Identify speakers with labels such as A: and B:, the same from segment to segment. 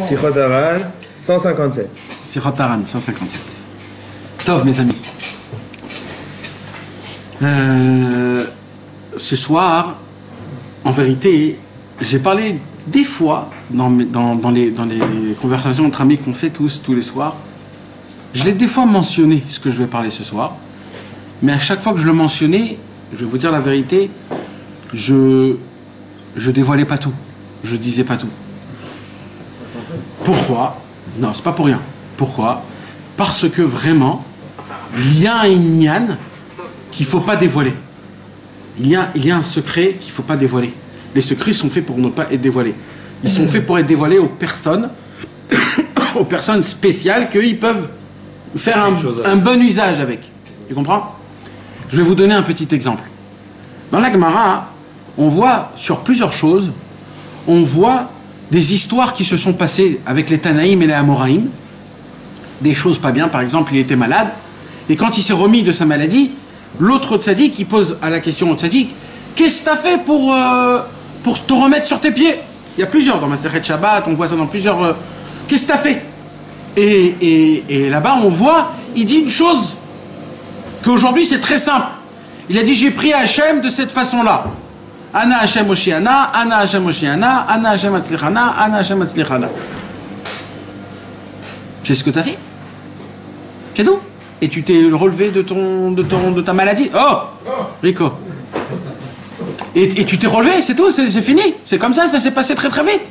A: Sichot Haran, 157.
B: Sichot Haran, 157. Tov, mes amis. Ce soir, en vérité, j'ai parlé des fois dans les conversations entre amis qu'on fait tous les soirs. Je l'ai des fois mentionné, ce que je vais parler ce soir. Mais à chaque fois que je le mentionnais, je vais vous dire la vérité, je dévoilais pas tout. Je disais pas tout. Pourquoi? Non, c'est pas pour rien. Pourquoi? Parce que vraiment, il y a un inyan qu'il faut pas dévoiler. Il y a un secret qu'il faut pas dévoiler. Les secrets sont faits pour ne pas être dévoilés. Ils sont faits pour être dévoilés aux personnes spéciales qu'ils peuvent faire un bon usage avec. Tu comprends? Je vais vous donner un petit exemple. Dans la Gemara, on voit sur plusieurs choses, on voit des histoires qui se sont passées avec les Tanaïm et les Amoraïm, des choses pas bien. Par exemple, il était malade, et quand il s'est remis de sa maladie, l'autre tzaddik, il pose à la question au tzaddik, qu'est-ce que tu as fait pour te remettre sur tes pieds? Il y a plusieurs, dans ma Masechet Shabbat, on voit ça dans plusieurs... qu'est-ce que tu as fait? Et là-bas, on voit, il dit une chose, qu'aujourd'hui c'est très simple. Il a dit, j'ai prié Hachem de cette façon-là. Ana Hachem Oshiana, Ana Hachem Oshiana, Ana Hachem Atzlichana, Ana Hachem Atzlichana. C'est ce que tu as fait? C'est tout? Et tu t'es relevé de ta maladie? Oh, Rico. Et tu t'es relevé, c'est tout, c'est fini. C'est comme ça s'est passé très très vite.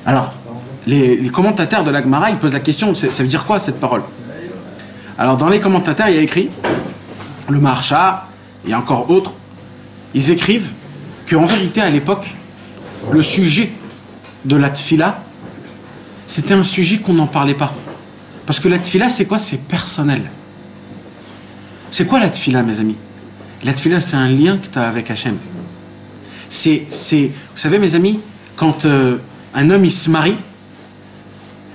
B: Alors, les commentateurs de la Gemara, ils posent la question, ça veut dire quoi cette parole? Alors dans les commentateurs, il y a écrit, le Maharsha, et encore autres, ils écrivent qu'en vérité à l'époque, le sujet de la tfila, c'était un sujet qu'on n'en parlait pas. Parce que la tfila, c'est quoi? C'est personnel. C'est quoi la tfila, mes amis? La tfila, c'est un lien que tu as avec Hachem. Vous savez, mes amis, quand un homme il se marie,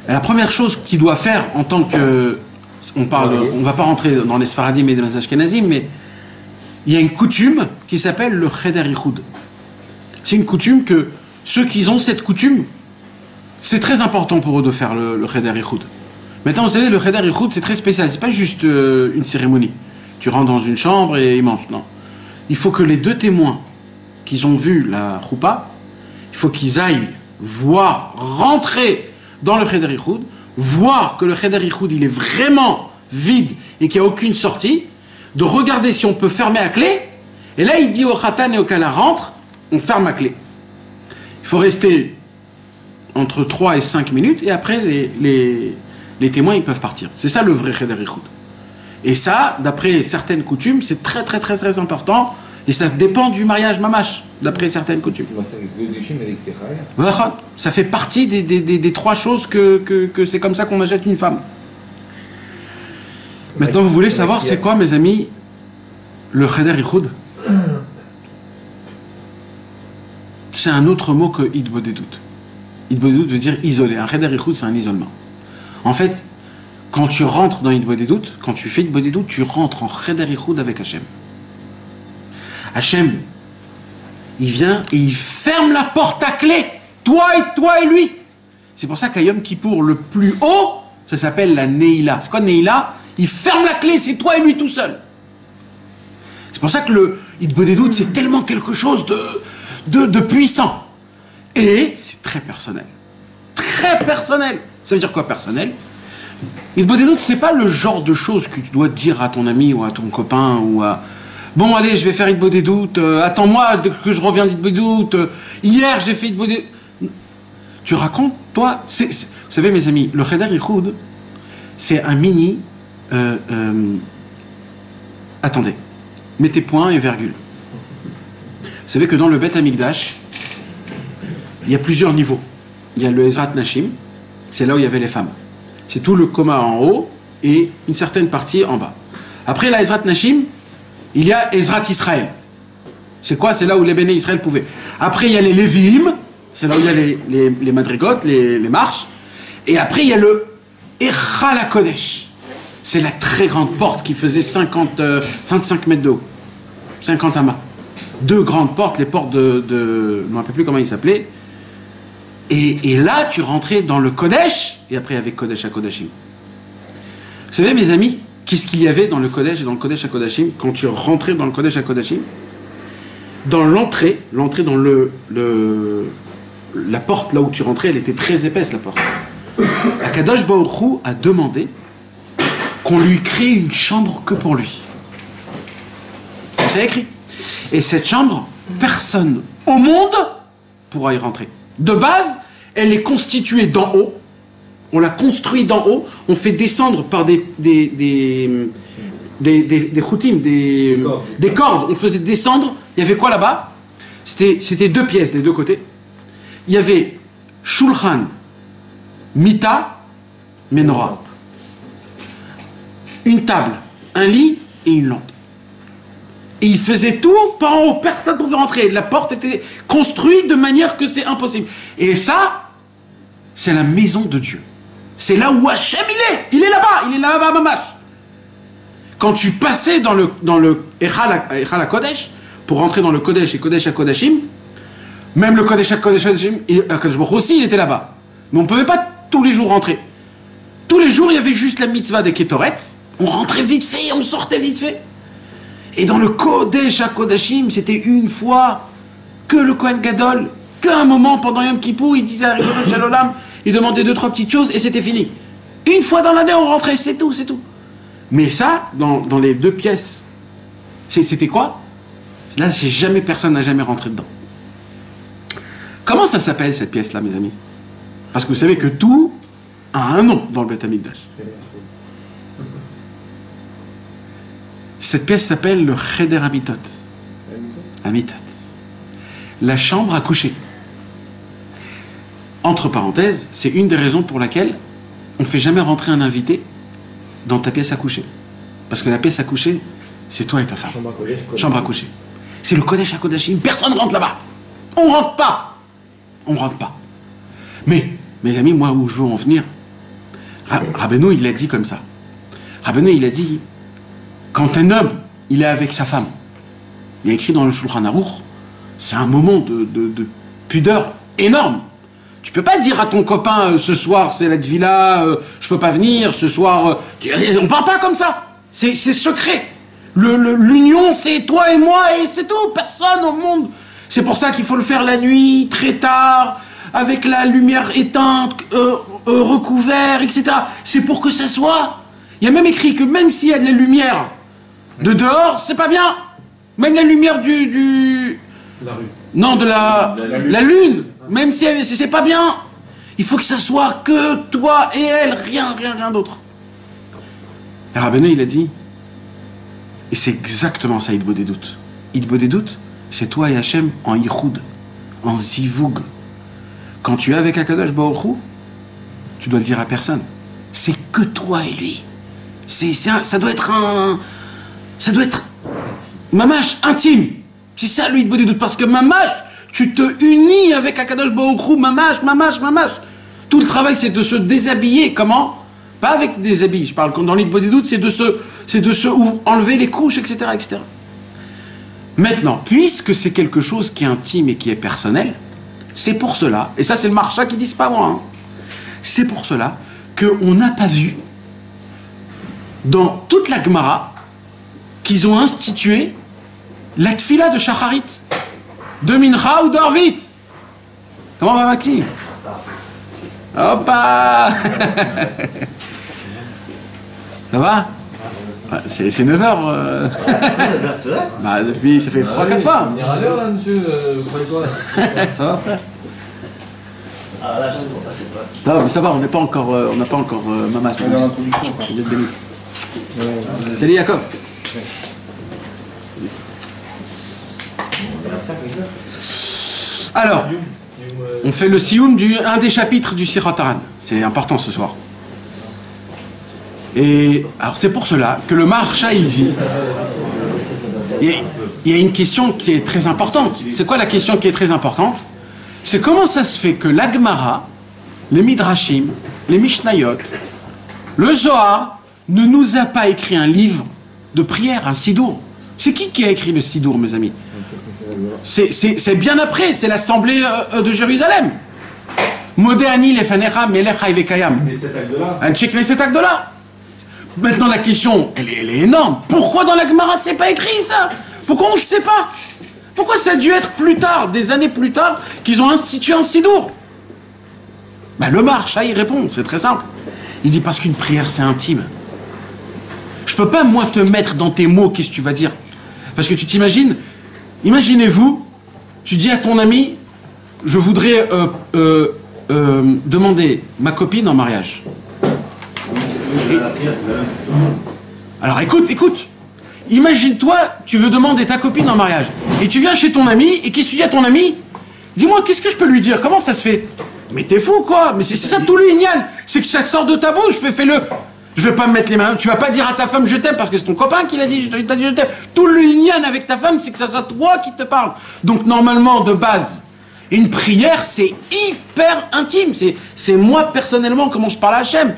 B: la première chose qu'il doit faire en tant que... on va pas rentrer dans les Sfaradim et dans les Ashkenazim, mais il y a une coutume qui s'appelle le Cheder Yichud. C'est une coutume que ceux qui ont cette coutume, c'est très important pour eux de faire le Cheder Yichud. Maintenant, vous savez, le Cheder Yichud, c'est très spécial. C'est pas juste une cérémonie. Tu rentres dans une chambre et ils mangent. Non. Il faut que les deux témoins qui ont vu la choupa, il faut qu'ils aillent voir, rentrer dans le Cheder Yichud, voir que le Cheder Yichud il est vraiment vide et qu'il n'y a aucune sortie, de regarder si on peut fermer à clé, et là il dit au Khatan et au Kala rentre, on ferme à clé. Il faut rester entre 3 et 5 minutes et après les témoins ils peuvent partir. C'est ça le vrai Cheder Yichud. Et ça, d'après certaines coutumes, c'est très très très très important et ça dépend du mariage mamash, d'après certaines coutumes. Ça fait partie des 3 choses que c'est comme ça qu'on achète une femme. Maintenant, vous voulez savoir c'est quoi, mes amis, le Cheder Yichud? C'est un autre mot que Hitbodedut. Hitbodedut veut dire isolé. Un Cheder Yichud, c'est un isolement. En fait, quand tu rentres dans Hitbodedut, quand tu fais Hitbodedut, tu rentres en Cheder Yichud avec Hachem. Hachem, il vient et il ferme la porte à clé. Toi et lui. C'est pour ça qu'à Yom Kippour, le plus haut, ça s'appelle la Neila. C'est quoi Neila? Il ferme la clé, c'est toi et lui tout seul. C'est pour ça que le Hitbodedut, c'est tellement quelque chose de puissant. Et c'est très personnel. Très personnel. Ça veut dire quoi personnel? Hitbodedut, c'est pas le genre de choses que tu dois dire à ton ami ou à ton copain ou à... Bon, allez, je vais faire Hitbodedut, attends-moi que je reviens d'Hitbodedut, hier j'ai fait Hitbodedut. Tu racontes, toi, vous savez mes amis, le Cheder Yichud, c'est un mini... attendez, mettez point et virgule. Vous savez que dans le Beth Amikdash, il y a plusieurs niveaux. Il y a le Ezrat Nashim, c'est là où il y avait les femmes. C'est tout le coma en haut et une certaine partie en bas. Après la Ezrat Nashim, il y a Ezrat Israël. C'est quoi? C'est là où les béné Israël pouvaient. Après, il y a les Lévim, c'est là où il y a les madrigotes, les marches. Et après, il y a le Echal HaKodesh. C'est la très grande porte qui faisait 25 mètres de haut. 50 amas. 2 grandes portes, les portes je ne me rappelle plus comment ils s'appelaient. Et là, tu rentrais dans le Kodesh, et après avec Kodesh HaKodashim. Vous savez, mes amis, qu'est-ce qu'il y avait dans le Kodesh et dans le Kodesh HaKodashim quand tu rentrais dans le Kodesh HaKodashim? Dans l'entrée dans la porte là où tu rentrais, elle était très épaisse, la porte. Akadosh Baruch Hu a demandé qu'on lui crée une chambre que pour lui. C'est écrit. Et cette chambre, personne au monde pourra y rentrer. De base, elle est constituée d'en haut. On l'a construit d'en haut. On fait descendre par des choutines, des cordes. On faisait descendre. Il y avait quoi là-bas? C'était 2 pièces des 2 côtés. Il y avait Shulchan, Mita, Menorah. Une table, un lit et une lampe. Et il faisait tout par en haut. Personne ne pouvait rentrer. La porte était construite de manière que c'est impossible. Et ça, c'est la maison de Dieu. C'est là où Hachem il est là-bas. Il est là-bas, mamash. Quand tu passais dans le Echal HaKodesh, pour rentrer dans le Kodesh et Kodesh HaKodashim, même le Kodesh HaKodashim, Akadosh Baruch Hu aussi, il était là-bas. Mais on ne pouvait pas tous les jours rentrer. Tous les jours, il y avait juste la mitzvah des Ketoret. On rentrait vite fait, on sortait vite fait. Et dans le Kodesh HaKodashim, c'était une fois que le Kohen Gadol, qu'un moment pendant Yom Kippour, il disait à Ribono Shel Olam, il demandait 2-3 petites choses et c'était fini. Une fois dans l'année, on rentrait, c'est tout, c'est tout. Mais ça, dans les 2 pièces, c'était quoi? Là, personne n'a jamais rentré dedans. Comment ça s'appelle cette pièce-là, mes amis? Parce que vous savez que tout a un nom dans le Beth Amikdash. Cette pièce s'appelle le Cheder Amitot. Amitot. La chambre à coucher. Entre parenthèses, c'est une des raisons pour laquelle on ne fait jamais rentrer un invité dans ta pièce à coucher. Parce que la pièce à coucher, c'est toi et ta femme. Chambre à coucher. C'est le Kodesh HaKodashim. Personne ne rentre là-bas. On ne rentre pas. On ne rentre pas. Mais, mes amis, moi, où je veux en venir, Rabbeinu, il l'a dit comme ça. Rabbeinu, il a dit, quand un homme, il est avec sa femme, il y a écrit dans le Shulchan Aruch, c'est un moment de pudeur énorme. Tu peux pas dire à ton copain, ce soir c'est la Tvila, je peux pas venir, ce soir... on parle pas comme ça. C'est secret. L'union, c'est toi et moi, et c'est tout. Personne au monde. C'est pour ça qu'il faut le faire la nuit, très tard, avec la lumière éteinte, recouvert, etc. C'est pour que ça soit... Il y a même écrit que même s'il y a de la lumière de dehors, c'est pas bien. Même la lumière
C: La rue.
B: Non, la lune. Même si c'est pas bien. Il faut que ça soit que toi et elle, rien d'autre. Et Rabbeinu, il a dit, et c'est exactement ça, Idbo des doutes. Idbo des doutes, c'est toi et Hachem en Yichud, en Zivug. Quand tu es avec Akadosh Baruch Hu, tu dois le dire à personne. C'est que toi et lui. Ça doit être mamash intime. C'est ça le Idbo des doutes, parce que mamash, tu te unis avec Akadosh Baruch Hu, mamash. Tout le travail, c'est de se déshabiller. Comment? Pas avec des habits. Je parle dans l'Idbo des doutes, c'est de se enlever les couches, etc., etc. Maintenant, puisque c'est quelque chose qui est intime et qui est personnel, c'est pour cela, et ça c'est le Marsha qui dit, c'est pas moi, hein, c'est pour cela qu'on n'a pas vu dans toute la Gemara qu'ils ont institué la tfila de Shacharit, de Mincha ou d'Orvit. Comment va Maxime? Hoppa. Ça va? C'est 9h.
D: C'est vrai?
B: Bah, depuis, ça fait 3-4 fois.
C: On ira à l'heure là, monsieur, vous croyez quoi?
B: Ça va, frère?
D: Ah là, je ne vois pas cette boîte.
B: Non, mais ça va, on n'a pas encore Mamas.
A: On est en introduction, quoi.
B: Dieu te bénisse. Salut Jacob. Alors, on fait le sioum un des chapitres du Sirat Haran. C'est important ce soir. Et alors c'est pour cela que le Maharsha il dit, il y a une question qui est très importante. C'est quoi la question qui est très importante? C'est comment ça se fait que la Gemara, les Midrashim, les Mishnayot, le Zohar ne nous a pas écrit un livre de prière, un Sidour. C'est qui a écrit le Sidour, mes amis? C'est bien après, c'est l'Assemblée de Jérusalem. Modéani lefanecha melech chai vekayam.
C: Mais cet acte-là,
B: Un check cet acte-là. Maintenant, la question, elle est énorme. Pourquoi dans la Gemara, c'est pas écrit, ça? Pourquoi on ne sait pas? Pourquoi ça a dû être plus tard, des années plus tard, qu'ils ont institué un sidour? Ben, le marcha, il répond, c'est très simple. Il dit parce qu'une prière, c'est intime. Je peux pas, moi, te mettre dans tes mots, qu'est-ce que tu vas dire? Parce que tu t'imagines, imaginez-vous, tu dis à ton ami, je voudrais demander ma copine en mariage.
D: La prière, c'est la même chose.
B: Alors écoute, imagine-toi, tu veux demander ta copine en mariage, et tu viens chez ton ami, et qu'est-ce que tu dis à ton ami? Dis-moi, qu'est-ce que je peux lui dire? Comment ça se fait? Mais t'es fou, quoi? Mais c'est ça tout le ignan, c'est que ça sort de ta bouche, fais-le. Je vais pas me mettre les mains, tu vas pas dire à ta femme je t'aime, parce que c'est ton copain qui l'a dit, t'a dit je t'aime. Tout le ignan avec ta femme, c'est que ça soit toi qui te parle. Donc normalement, de base, une prière, c'est hyper intime, c'est moi personnellement comment je parle à Hachem.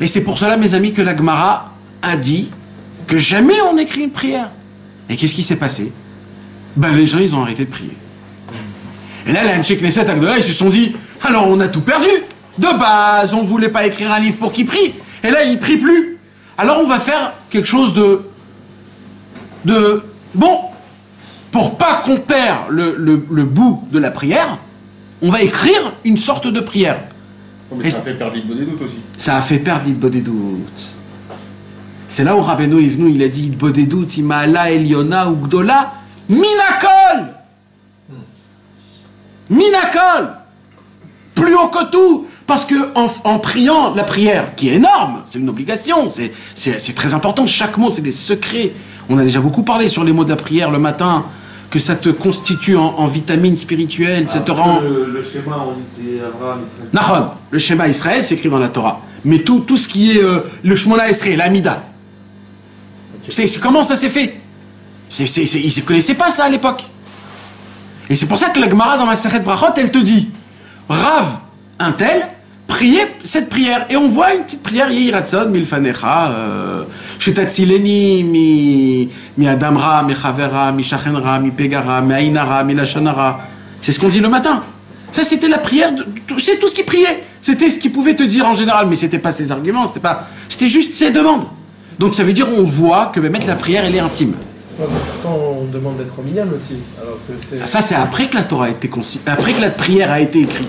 B: Et c'est pour cela, mes amis, que la Gemara a dit que jamais on écrit une prière. Et qu'est-ce qui s'est passé? Ben, les gens, ils ont arrêté de prier. Et là, les Anshei Knesset Agdola, ils se sont dit, alors on a tout perdu. De base, on voulait pas écrire un livre pour qu'il prie. Et là, il prie plus. Alors on va faire quelque chose bon, pour pas qu'on perd le bout de la prière, on va écrire une sorte de prière.
E: Mais ça a fait perdre l'idée des doutes aussi.
B: Ça a fait perdre l'idée des doutes. C'est là où Rabbeinu Yivnu, il a dit l'idée des doutes, Imala Eliona ou Gdola, Minakol! Minakol! Plus haut que tout! Parce que en priant la prière, qui est énorme, c'est une obligation, c'est très important, chaque mot, c'est des secrets. On a déjà beaucoup parlé sur les mots de la prière le matin, que ça te constitue en vitamines spirituelles, ça te rend...
C: Le schéma, on dit c'est Abraham, Israël.
B: Nahon, le schéma Israël, c'est écrit dans la Torah. Mais tout ce qui est le Shmona Esrei, l'Amida, comment ça s'est fait? Ils ne connaissaient pas ça à l'époque. Et c'est pour ça que la Gemara dans Masechet Brachot, elle te dit, Rav, un tel, priez cette prière. Et on voit une petite prière, Yehiratson, Milfanecha, Shetatzileni, mi Adamra, mi Chavera, mi Shachenra, mi Pegara, mi Ainara, mi Lachonara. C'est ce qu'on dit le matin. Ça, c'était la prière, c'est tout ce qu'il priait. C'était ce qu'il pouvait te dire en général, mais c'était pas ses arguments, c'était juste ses demandes. Donc ça veut dire, on voit que mettre la prière, elle est intime.
A: Ouais, pourtant, on demande d'être au minyan aussi. Alors que
B: ça, c'est après que la Torah a été conçue, après que la prière a été écrite,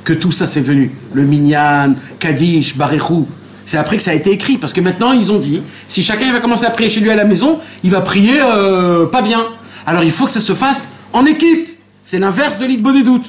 B: que tout ça c'est venu. Le minyan, Kaddish, Barechou, c'est après que ça a été écrit. Parce que maintenant, ils ont dit, si chacun va commencer à prier chez lui à la maison, il va prier pas bien. Alors il faut que ça se fasse en équipe. C'est l'inverse de l'Idbo des doutes.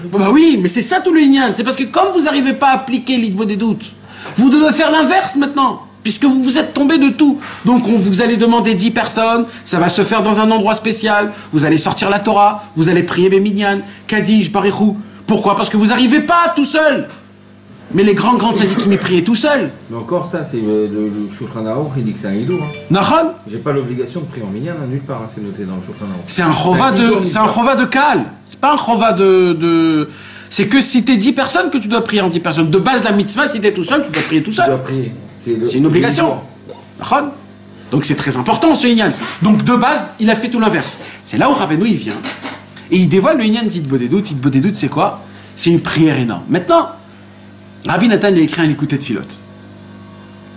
B: Bon, bah oui, mais c'est ça tout le minyan. C'est parce que comme vous n'arrivez pas à appliquer l'Idbo des doutes, vous devez faire l'inverse maintenant. Puisque vous vous êtes tombé de tout. Donc vous allez demander 10 personnes, ça va se faire dans un endroit spécial, vous allez sortir la Torah, vous allez prier Béminyan, Kaddish, Barechou. Pourquoi? Parce que vous n'arrivez pas tout seul. Mais les grands sadikim y priaient tout seuls.
C: Mais encore ça, c'est le Shulchan Aruch, il dit que c'est un hidour. Hein.
B: Nachon?
C: J'ai pas l'obligation de prier en minyan, nulle part, hein, c'est noté dans le Shulchan Aruch.
B: C'est un chova de Kaal. C'est pas un chova de... C'est que si t'es 10 personnes que tu dois prier en 10 personnes. De base, la mitzvah, si t'es tout seul, tu dois prier tout
C: Tu
B: seul.
C: dois prier.
B: C'est une obligation. Nachon? Donc c'est très important ce Inyan. Donc de base, il a fait tout l'inverse. C'est là où Rabbeinu il vient. Et il dévoile le Inyan d'Idbo des doutes. Idbo des doutes, c'est quoi? C'est une prière énorme. Maintenant, Rabbi Nathan lui a écrit un Likutei Tfilot.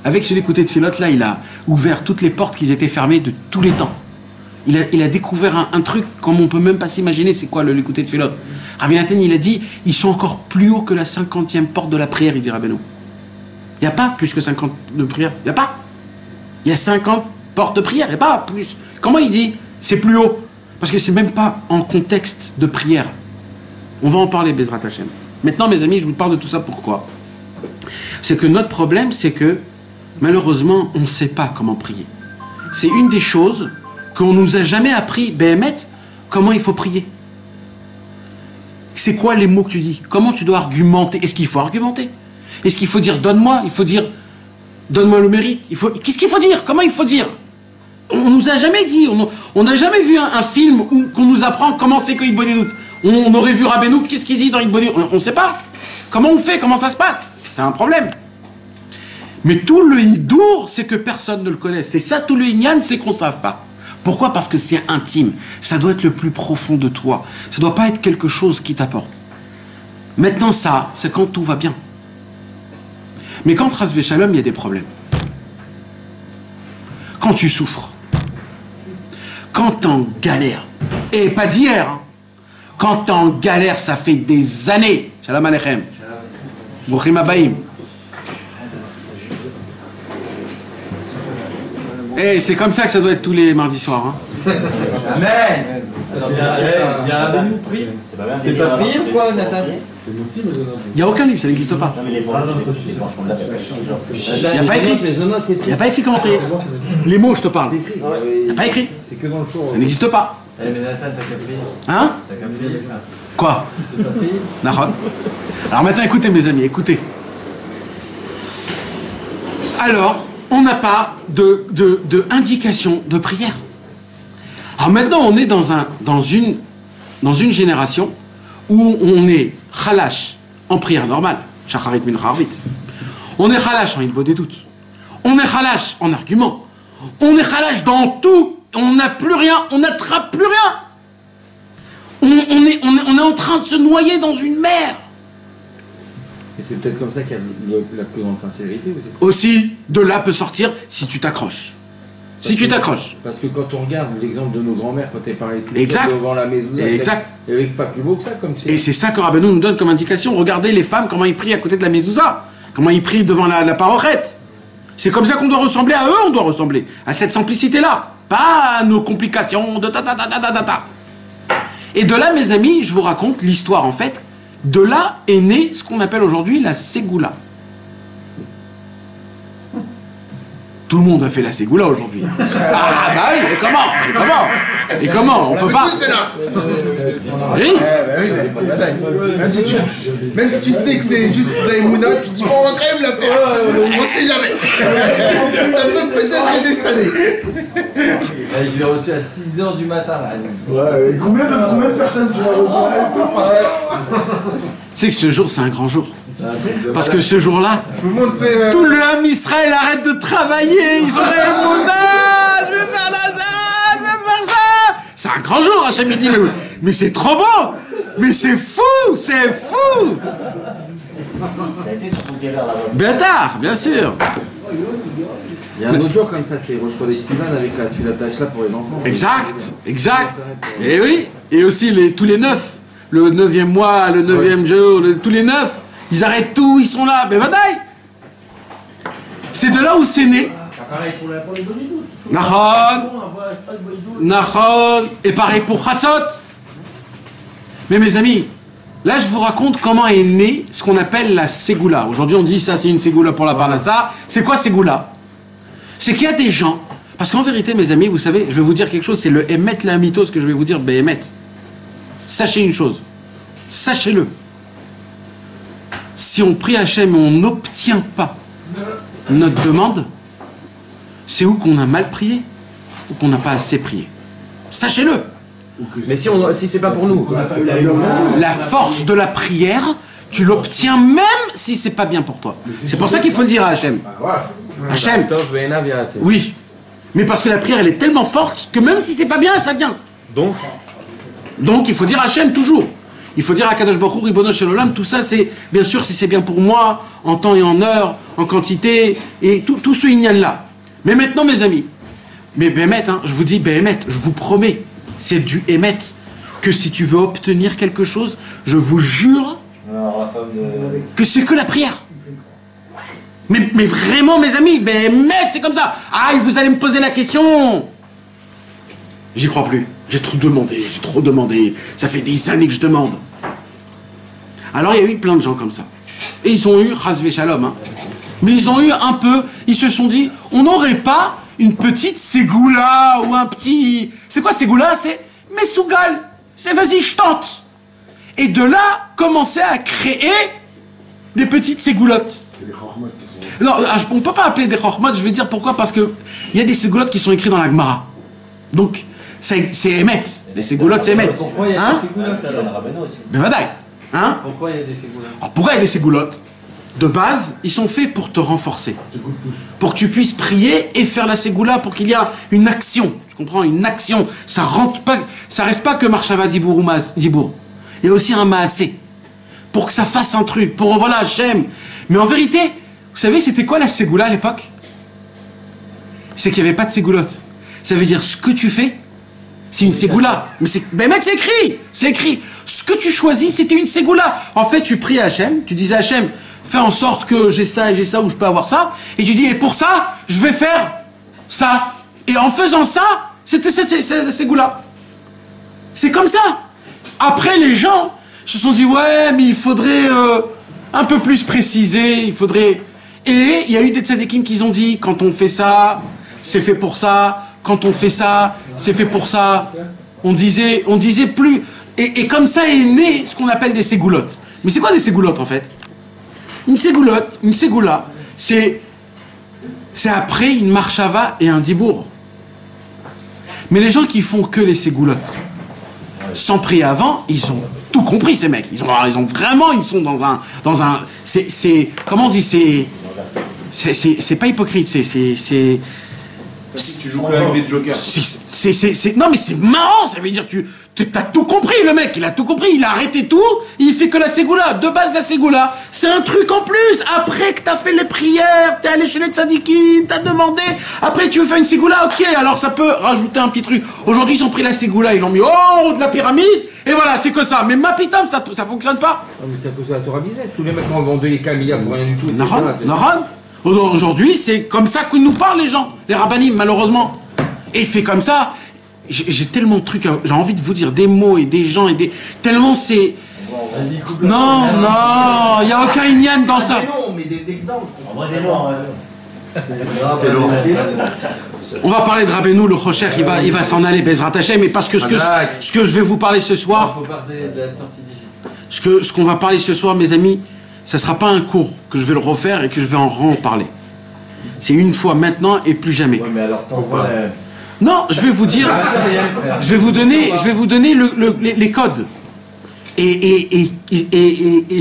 B: Avec ce Likutei Tfilot là, il a ouvert toutes les portes qui étaient fermées de tous les temps. Il a découvert un truc comme on peut même pas s'imaginer. C'est quoi le Likutei Tfilot? Rabbi Nathan, il a dit, ils sont encore plus hauts que la 50e porte de la prière, il dit Rabbeinu. Il n'y a pas plus que 50 de prière. Il n'y a pas. Il y a 50 portes de prière. Il n'y a pas plus. Comment il dit? C'est plus haut. Parce que c'est même pas en contexte de prière. On va en parler, Bezrat Hashem. Maintenant, mes amis, je vous parle de tout ça. Pourquoi? C'est que notre problème, c'est que, malheureusement, on ne sait pas comment prier. C'est une des choses qu'on nous a jamais appris, Béhémet, comment il faut prier. C'est quoi les mots que tu dis? Comment tu dois argumenter? Est-ce qu'il faut argumenter? Est-ce qu'il faut dire donne-moi? Il faut dire donne-moi le mérite. Qu'est-ce qu'il faut dire? Comment il faut dire? On nous a jamais dit. On n'a jamais vu un film où qu'on nous apprend comment c'est que Idbo des doutes. On aurait vu Rabbeinu, qu'est-ce qu'il dit dans Idbo des doutes? On ne sait pas. Comment on fait? Comment ça se passe? C'est un problème. Mais tout le hidour, c'est que personne ne le connaît. C'est ça tout le inyan, c'est qu'on ne savent pas. Pourquoi? Parce que c'est intime. Ça doit être le plus profond de toi. Ça ne doit pas être quelque chose qui t'apporte. Maintenant, ça, c'est quand tout va bien. Mais quand, Chas Shalom, il y a des problèmes. Quand tu souffres. Quand t'es en galère. Et pas d'hier. Hein. Quand t'es en galère, ça fait des années. Shalom Aleichem. Brouchim Abaïm. Et c'est comme ça que ça doit être tous les mardis soirs. Hein.
D: Amen. C'est pas pire ou quoi, Nathan?
B: Il n'y a aucun livre, ça n'existe pas. Il n'y a pas écrit. Il n'y a pas écrit comment prier. Les mots, je te parle. Il n'y a pas écrit.
C: C'est que dans le show.
B: Ça n'existe pas.
D: Eh mais Nathan, t'as qu'à prier.
B: Hein?
D: T'as qu'à prier.
B: Quoi?
D: C'est pas prier.
B: Nahon. Alors maintenant, écoutez mes amis, écoutez. Alors, on n'a pas de indication de prière. Alors maintenant, on est dans une génération où on est khalash en prière normale, shacharit min harvit. On est khalash en ilbo des doutes. On est khalash en argument. On est khalash dans tout. On n'a plus rien, on n'attrape plus rien. On est en train de se noyer dans une mer.
C: Et c'est peut-être comme ça qu'il y a la plus grande sincérité aussi.
B: Aussi, de là peut sortir si tu t'accroches. Si tu t'accroches.
C: Parce que quand on regarde l'exemple de nos grands-mères, quand elles parlaient tout
B: Exact.
C: devant la maison,
B: Exact.
C: il n'y avait pas plus beau que ça comme tu sais.
B: Et c'est ça que Rabbeinu nous donne comme indication. Regardez les femmes, comment ils prient à côté de la mezouza. Comment ils prient devant la parochette. C'est comme ça qu'on doit ressembler à eux, on doit ressembler. À cette simplicité-là. Pas à nos complications de ta. Et de là, mes amis, je vous raconte l'histoire en fait. De là est né ce qu'on appelle aujourd'hui la Ségoula. Tout le monde a fait la Ségoula aujourd'hui. Ah bah oui, et comment on peut pas. Oui.
E: Même si tu sais que c'est juste de la Emouna, tu te dis on va quand même la faire. On sait jamais. Ça peut peut-être aider cette année.
D: Je l'ai reçu à 6h du matin là.
E: Ouais, et combien de personnes tu vas recevoir?
B: Tu sais que ce jour, c'est un grand jour. Parce que ce jour-là,
E: Tout le monde fait.
B: tout le Ham Israël arrête de travailler. Ils ont des Emouna. Je vais faire ça, je vais faire ça. C'est un grand jour, Hachem il dit, mais c'est trop beau. Mais c'est fou.
F: T'as été sur son galère là-bas.
B: Bétard, bien sûr.
C: Il y a un autre jour comme ça, c'est Rosh Chodesh Sivan avec la Tfilat là pour les enfants.
B: Exact. Et oui. Et aussi tous les 9. Le 9e mois, le 9e jour, tous les 9. Ils arrêtent tout, ils sont là. Mais bataille. C'est de là où c'est né.
A: Pareil pour les bonidoutes.
B: Nahon. Et pareil pour Chatzot. Mais mes amis, là je vous raconte comment est né ce qu'on appelle la Ségoula. Aujourd'hui on dit ça c'est une Ségoula pour la Parnassa. C'est quoi Ségoula? C'est qu'il y a des gens, parce qu'en vérité mes amis, vous savez, je vais vous dire quelque chose, c'est le Emet la mythos que je vais vous dire, Behemet. Sachez une chose, sachez-le. Si on prie Hachem et on n'obtient pas notre demande, c'est où qu'on a mal prié ou qu'on n'a pas assez prié. Sachez-le.
A: Mais si c'est pas pour nous.
B: La force de la prière, tu l'obtiens même si c'est pas bien pour toi. C'est pour ça qu'il faut le dire à Hachem. Hachem, oui. Mais parce que la prière, elle est tellement forte que même si c'est pas bien, ça vient. Donc il faut dire Hachem toujours. Il faut dire à Kadosh Baruch Hu, Ribono Shel Olam, tout ça c'est, bien sûr, si c'est bien pour moi, en temps et en heure, en quantité, et tout ce ignan-là. Mais maintenant, mes amis, mais Bémet, je vous dis Bémet, je vous promets, c'est du Émet, que si tu veux obtenir quelque chose, je vous jure que c'est que la prière. Mais vraiment, mes amis, Bémet, c'est comme ça. Ah, vous allez me poser la question. J'y crois plus. J'ai trop demandé. Ça fait des années que je demande. Alors il y a eu plein de gens comme ça. Et ils ont eu Chas Shalom. Mais ils ont eu un peu, ils se sont dit, on n'aurait pas une petite Ségoula ou un petit... C'est quoi Ségoula? C'est Mesougal. C'est vas-y, je tente. Et de là, commencer à créer des petites Ségoulottes.
E: C'est les Chochmot qui sont.
B: Non, on ne peut pas appeler des Chochmot, je vais dire pourquoi, parce qu'il y a des Ségoulottes qui sont écrites dans la Gemara. Donc, c'est Emet. Les Ségoulottes, c'est Emet.
D: Pourquoi il y a des ségoulottes alors?
B: Ben vadaï. Hein?
D: Pourquoi il y a des ségoulottes?
B: Alors pourquoi il y a des Ségoulottes? De base, ils sont faits pour te renforcer. Pour que tu puisses prier et faire la Ségoula, pour qu'il y ait une action. Tu comprends? Une action. Ça rentre pas, ça reste pas que Marshava Dibour ou Dibour. Il y a aussi un Maasé. pour que ça fasse un truc, pour voilà, j'aime. Mais en vérité, vous savez, c'était quoi la ségoula à l'époque? C'est qu'il n'y avait pas de ségoulotte. Ça veut dire ce que tu fais, c'est une ségoula. Mais mec, c'est écrit. Ce que tu choisis, c'était une ségoula. En fait, tu pries à Hachem, tu disais à Hachem, fais en sorte que j'ai ça et j'ai ça, ou je peux avoir ça. Et tu dis, et pour ça, je vais faire ça. Et en faisant ça, c'était cette ségoula. C'est comme ça. Après, les gens se sont dit, ouais, mais il faudrait un peu plus préciser, il faudrait... Et il y a eu des tzadikim qui ont dit, quand on fait ça, c'est fait pour ça. Quand on fait ça, c'est fait pour ça. On disait plus. Et comme ça est né ce qu'on appelle des ségoulottes. Mais c'est quoi des ségoulottes en fait? Une ségoula, c'est après une marchava et un dibour. Mais les gens qui font que les ségoulottes, sans prier avant, ils ont tout compris ces mecs. Ils sont dans un. Comment on dit, c'est pas hypocrite, c'est
A: Tu joues quand même des jokers.
B: Non mais c'est marrant, ça veut dire t'as tout compris, le mec, il a tout compris, il a arrêté tout, il fait que la ségoula. De base, la ségoula, c'est un truc en plus. Après que t'as fait les prières, t'es allé chez les tzadikim, t'as demandé, après tu veux faire une ségoula, ok, alors ça peut rajouter un petit truc. Aujourd'hui, ils ont pris la ségoula, ils l'ont mis au haut de la pyramide, et voilà, c'est que ça. Mais ma pitam, ça fonctionne pas.
G: Non, mais c'est à cause de la Torah business. Tous les mecs ont vendu les milliards pour rien du tout.
B: Naran. Aujourd'hui, c'est comme ça que nous parlent les gens, les rabbinim, malheureusement. Et fait comme ça, j'ai tellement de trucs, j'ai envie de vous dire des mots et des gens et des... Tellement c'est... Non, il n'y a aucun ignan dans ça.
F: Non, mais des exemples.
B: On va parler de Rabbeinu, le Rocher, il va s'en aller, Bezrat Hashem, mais parce que ce que je vais vous parler ce soir...
D: Il faut parler de la sortie d'Égypte.
B: Ce qu'on va parler ce soir, mes amis, ça ne sera pas un cours que je vais le refaire et que je vais en reparler. C'est une fois maintenant et plus jamais.
F: Ouais, mais alors t'envoies.
B: Non, je vais vous dire, je vais vous donner les codes. Et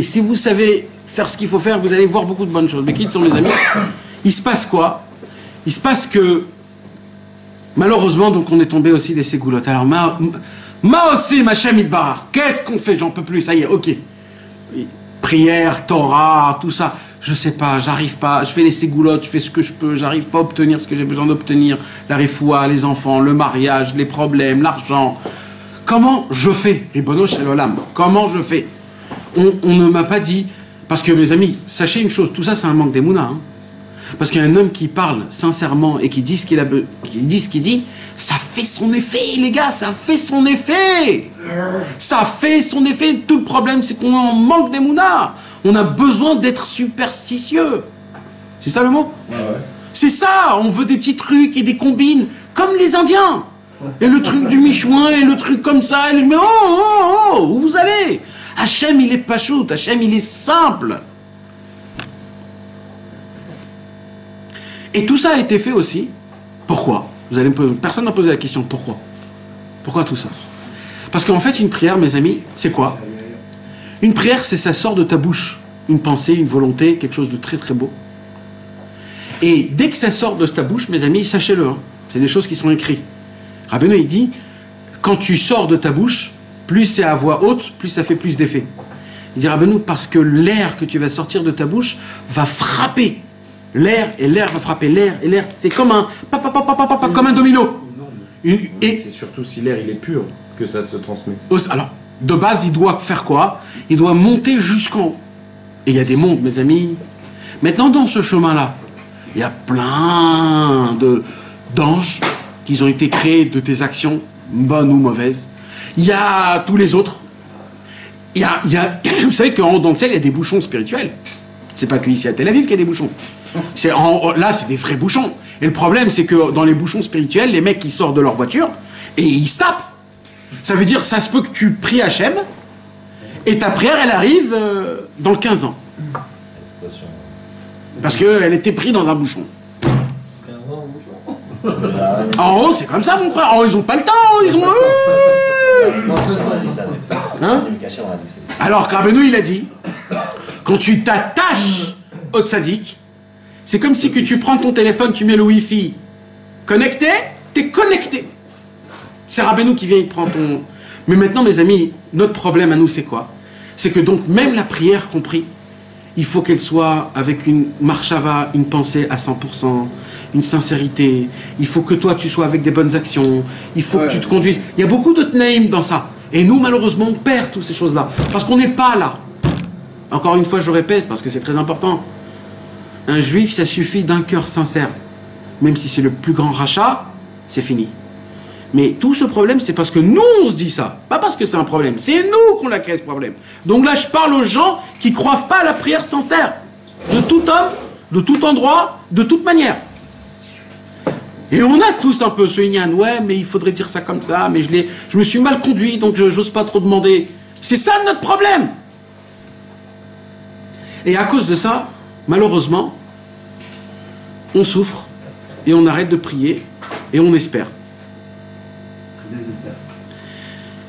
B: si vous savez faire ce qu'il faut faire, vous allez voir beaucoup de bonnes choses. Mais qui sont mes amis? Il se passe quoi? Il se passe que, malheureusement, donc on est tombé aussi des ségoulottes. Alors, ma aussi, ma chamide barre. Qu'est-ce qu'on fait? J'en peux plus, ça y est, ok. Prière, Torah, tout ça. Je sais pas, j'arrive pas, je fais les ségoulottes, je fais ce que je peux, j'arrive pas à obtenir ce que j'ai besoin d'obtenir. La refoua, les enfants, le mariage, les problèmes, l'argent. Comment je fais? Ribono shel olam. Comment je fais? On ne m'a pas dit, parce que mes amis, sachez une chose, tout ça c'est un manque d'émouna. Hein. Parce qu'un homme qui parle sincèrement et qui dit ce qu'il dit, ça fait son effet, les gars, ça fait son effet. Ça fait son effet. Tout le problème, c'est qu'on manque d'émouna. On a besoin d'être superstitieux. C'est ça le mot? Ouais. C'est ça, on veut des petits trucs et des combines, comme les Indiens. Et le truc du Michouin, et le truc comme ça, et mais où vous allez? Hachem, il est pachout, Hachem, il est simple. Et tout ça a été fait aussi. Pourquoi? Personne n'a posé la question, pourquoi? Pourquoi tout ça? Parce qu'en fait, une prière, mes amis, c'est quoi? Une prière, c'est ça sort de ta bouche. Une pensée, une volonté, quelque chose de très très beau. Et dès que ça sort de ta bouche, mes amis, sachez-le, hein, c'est des choses qui sont écrites. Rabbeinu, il dit, quand tu sors de ta bouche, plus c'est à voix haute, plus ça fait plus d'effet. Il dit, Rabbeinu, parce que l'air que tu vas sortir de ta bouche va frapper. L'air, et l'air va frapper, l'air, et l'air, c'est comme un... comme un domino.
A: Et c'est surtout si l'air il est pur que ça se transmet.
B: Alors, de base, il doit faire quoi? Il doit monter jusqu'en haut. Et il y a des mondes, mes amis. Maintenant, dans ce chemin-là, il y a plein d'anges qui ont été créés de tes actions, bonnes ou mauvaises. Il y a tous les autres. Vous savez qu'en haut dans le ciel, il y a des bouchons spirituels. C'est pas qu'ici à Tel Aviv qu'il y a des bouchons. Là, c'est des vrais bouchons. Et le problème, c'est que dans les bouchons spirituels, les mecs, ils sortent de leur voiture et ils se tapent. Ça veut dire, ça se peut que tu pries Hachem et ta prière, elle arrive dans 15 ans. Parce qu'elle était prise dans un bouchon.
D: 15 ans,
B: En haut, c'est comme ça, mon frère. En haut, ils ont pas le temps. Ils ont... Hein? Alors, Rabbeinu, il a dit, quand tu t'attaches au tzaddik, c'est comme si que tu prends ton téléphone, tu mets le Wi-Fi connecté, t'es connecté. C'est Rabbeinu qui vient, il prend ton... Mais maintenant, mes amis, notre problème à nous, c'est quoi? C'est que donc, même la prière compris, il faut qu'elle soit avec une marshava, une pensée à 100%, une sincérité. Il faut que toi, tu sois avec des bonnes actions. Il faut que tu te conduises. Il y a beaucoup de tnaïm dans ça. Et nous, malheureusement, on perd toutes ces choses-là. Parce qu'on n'est pas là. Encore une fois, je répète, parce que c'est très important. Un juif, ça suffit d'un cœur sincère. Même si c'est le plus grand rachat, c'est fini. Mais tout ce problème, c'est parce que nous, on se dit ça. Pas parce que c'est un problème. C'est nous qu'on a créé ce problème. Donc là, je parle aux gens qui ne croient pas à la prière sincère. De tout homme, de tout endroit, de toute manière. Et on a tous un peu ce ignan. Ouais, mais il faudrait dire ça comme ça. Mais je me suis mal conduit, donc je n'ose pas trop demander. C'est ça notre problème. Et à cause de ça, malheureusement, on souffre. Et on arrête de prier. Et on espère.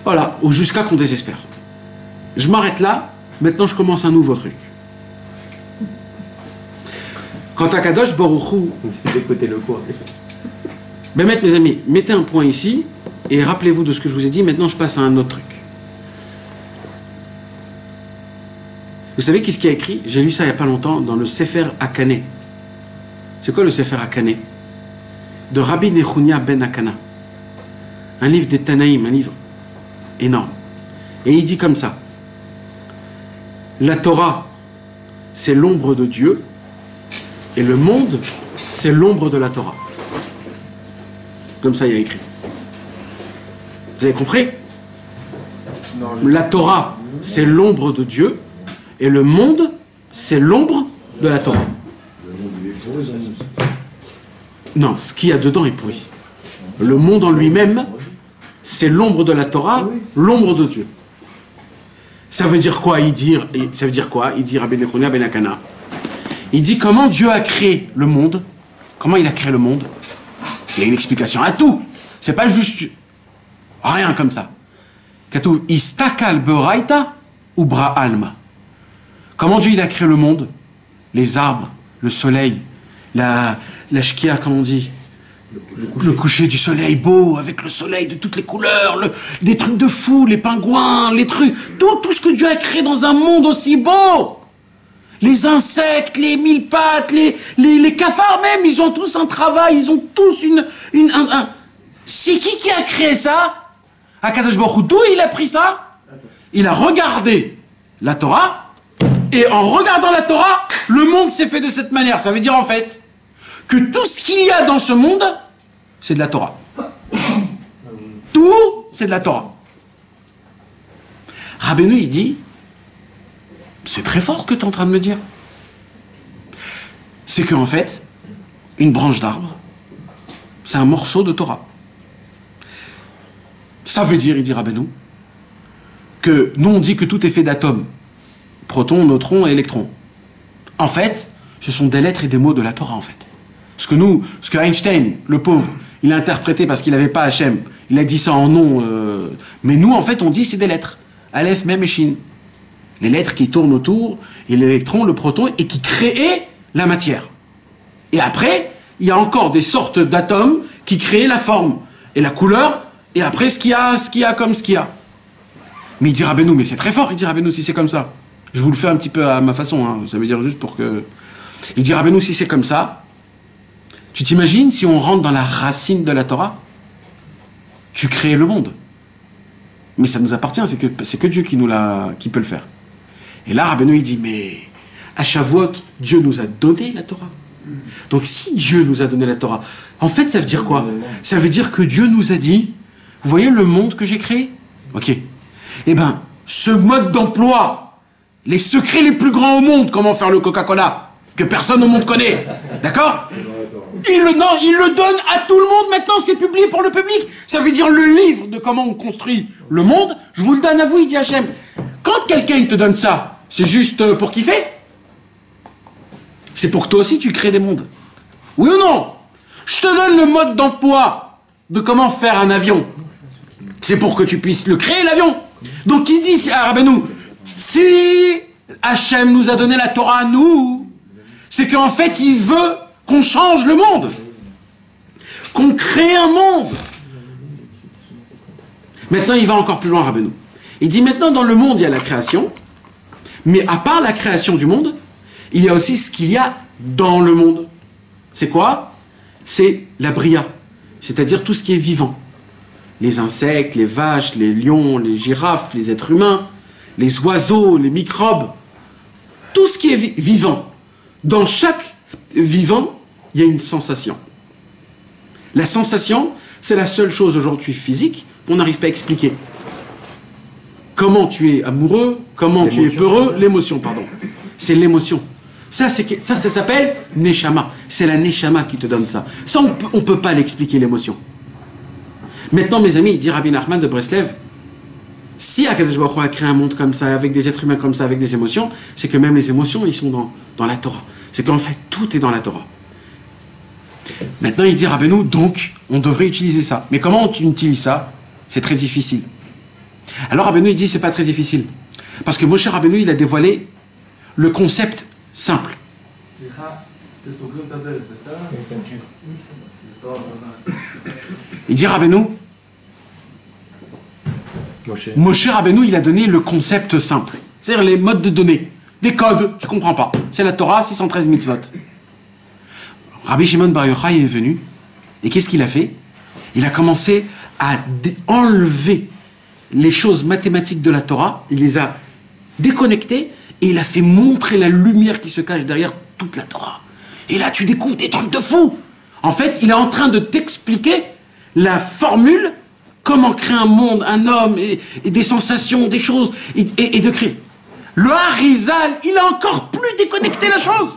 B: Voilà, ou jusqu'à qu'on désespère. Je m'arrête là, maintenant je commence un nouveau truc. Quant à Kadosh Baruch Hu,
C: Écoutez le cours.
B: ben mes amis, mettez un point ici, et rappelez-vous de ce que je vous ai dit, maintenant je passe à un autre truc. Vous savez qu'est-ce qu'il y a écrit? J'ai lu ça il n'y a pas longtemps dans le Sefer Akane. C'est quoi le Sefer Akane? De Rabbi Nechunia ben Akana. Un livre des Tanaïm, un livre énorme. Et il dit comme ça: la Torah, c'est l'ombre de Dieu, et le monde, c'est l'ombre de la Torah. Comme ça, il y a écrit. Vous avez compris? La Torah, c'est l'ombre de Dieu, et le monde, c'est l'ombre de la Torah. Non, ce qu'il y a dedans est pourri. Le monde en lui-même, c'est l'ombre de la Torah, l'ombre de Dieu. Ça veut dire quoi? Il dit Rabbi Nechunia ben Akana. Il dit comment Dieu a créé le monde. Comment il a créé le monde? Il y a une explication à tout. C'est pas juste rien comme ça. Katou istakal beraita ou bra'alma. Comment Dieu il a créé le monde? Les arbres, le soleil, la shkia, comme on dit. Le coucher du soleil beau, avec le soleil de toutes les couleurs, des trucs de fou, les pingouins, les trucs, tout ce que Dieu a créé dans un monde aussi beau. Les insectes, les mille pattes, les cafards même, ils ont tous un travail, ils ont tous C'est qui a créé ça? Akadosh Baruch Hu, d'où il a pris ça? Il a regardé la Torah, et en regardant la Torah, le monde s'est fait de cette manière. Ça veut dire en fait que tout ce qu'il y a dans ce monde, c'est de la Torah. Tout, c'est de la Torah. Rabbeinu, il dit, c'est très fort ce que tu es en train de me dire. C'est qu'en fait, une branche d'arbre, c'est un morceau de Torah. Ça veut dire, il dit Rabbeinu, que nous on dit que tout est fait d'atomes, protons, neutrons et électrons. En fait, ce sont des lettres et des mots de la Torah en fait. Ce que Einstein, le pauvre, il a interprété parce qu'il n'avait pas Hachem, il a dit ça en nom, mais nous en fait on dit c'est des lettres, Aleph, Mem et Shin. Les lettres qui tournent autour, et l'électron, le proton, et qui créaient la matière. Et après, il y a encore des sortes d'atomes qui créent la forme et la couleur, et après ce qu'il y a comme ce qu'il y a. Mais il dit Rabbeinu, mais c'est très fort, il dit Rabbeinu, si c'est comme ça. Je vous le fais un petit peu à ma façon, hein, ça veut dire juste pour que... Il dit Rabbeinu, si c'est comme ça, tu t'imagines si on rentre dans la racine de la Torah? Tu crées le monde. Mais ça nous appartient, c'est que Dieu qui peut le faire. Et là, Rabbeinu, il dit, mais à Shavuot, Dieu nous a donné la Torah. Donc si Dieu nous a donné la Torah, en fait, ça veut dire quoi? Ça veut dire que Dieu nous a dit, vous voyez le monde que j'ai créé? Ok. Eh bien, ce mode d'emploi, les secrets les plus grands au monde, comment faire le Coca-Cola, que personne au monde connaît, d'accord? Il le donne à tout le monde, maintenant c'est publié pour le public. Ça veut dire le livre de comment on construit le monde, je vous le donne à vous, il dit Hachem. Quand quelqu'un il te donne ça, c'est juste pour kiffer? C'est pour que toi aussi tu crées des mondes. Oui ou non? Je te donne le mode d'emploi de comment faire un avion. C'est pour que tu puisses le créer, l'avion. Donc il dit à Rabbeinu, si Hachem nous a donné la Torah à nous, c'est qu'en fait il veut qu'on change le monde, qu'on crée un monde. Maintenant il va encore plus loin, Rabbeinu. Il dit maintenant dans le monde il y a la création, Mais à part la création du monde, il y a aussi ce qu'il y a dans le monde. C'est quoi? C'est la bria, c'est-à-dire tout ce qui est vivant. Les insectes, les vaches, les lions, les girafes, les êtres humains, les oiseaux, les microbes, tout ce qui est vivant. Dans chaque vivant, il y a une sensation. La sensation, c'est la seule chose aujourd'hui physique qu'on n'arrive pas à expliquer. Comment tu es amoureux, comment tu es peureux, l'émotion, pardon. C'est l'émotion. Ça s'appelle Neshama. C'est la Neshama qui te donne ça. Ça, on ne peut pas l'expliquer, l'émotion. Maintenant, mes amis, il dit Rabbi Nachman de Breslev, si Akadosh Baruch Hu a créé un monde comme ça, avec des êtres humains comme ça, avec des émotions, c'est que même les émotions, ils sont dans la Torah. C'est qu'en fait, tout est dans la Torah. Maintenant, il dit Rabbeinu, donc, on devrait utiliser ça. Mais comment tu utilises ça? C'est très difficile. Alors Rabbeinu, il dit, c'est pas très difficile. Parce que Moshe Rabbeinu, il a dévoilé le concept simple. Il dit Rabbeinu, Moshe Rabbeinu, il a donné le concept simple. C'est-à-dire les modes de données. Des codes, tu comprends pas. C'est la Torah, 613 mitzvot. Rabbi Shimon Bar Yochai est venu, et qu'est-ce qu'il a fait? Il a commencé à enlever les choses mathématiques de la Torah, il les a déconnectées, et il a fait montrer la lumière qui se cache derrière toute la Torah. Et là, tu découvres des trucs de fou. En fait, il est en train de t'expliquer la formule, comment créer un monde, un homme, et des sensations, des choses, et de créer. Le Harizal, il a encore plus déconnecté la chose.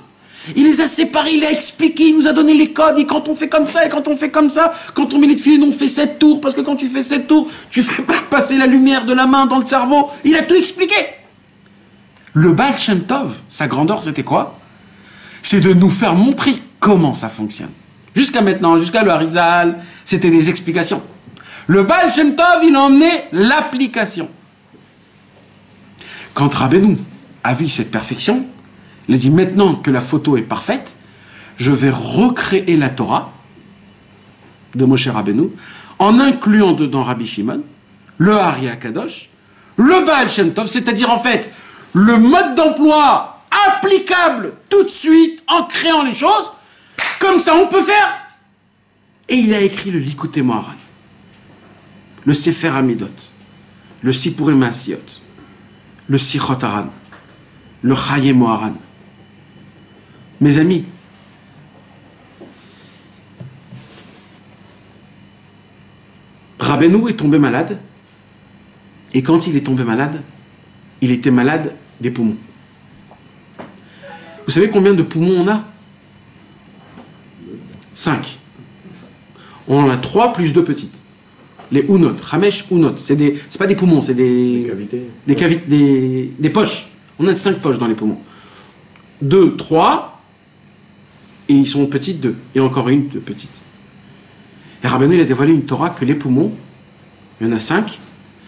B: Il les a séparés, il a expliqué, il nous a donné les codes, et quand on fait comme ça, et quand on fait comme ça, quand on met les filets, on fait 7 tours, parce que quand tu fais 7 tours, tu fais passer la lumière de la main dans le cerveau. Il a tout expliqué. Le Baal Shem Tov, sa grandeur, c'était quoi? C'est de nous faire montrer comment ça fonctionne. Jusqu'à maintenant, jusqu'à le Harizal, c'était des explications. Le Baal Shem Tov, il en est l'application. Quand Rabbeinu a vu cette perfection, il a dit maintenant que la photo est parfaite, je vais recréer la Torah de Moshe Rabbeinu en incluant dedans Rabbi Shimon, le Hari Akadosh, le Baal Shem Tov, c'est-à-dire en fait le mode d'emploi applicable tout de suite en créant les choses, comme ça on peut faire. Et il a écrit le Likutei Moharan, le Sefer Hamidot, le Sipurei Maasiyot, le Sichot Haran, le Chayei Moharan. Mes amis, Rabbeinu est tombé malade, et quand il est tombé malade, il était malade des poumons. Vous savez combien de poumons on a? 5. On en a 3 plus 2 petites. Les Unot, Hamesh Unot. C'est pas des poumons, c'est des cavités. Des poches. On a 5 poches dans les poumons. 2, 3, et ils sont petites 2. Et encore une de petite. Et Rabbeinu, il a dévoilé une Torah que les poumons, il y en a 5,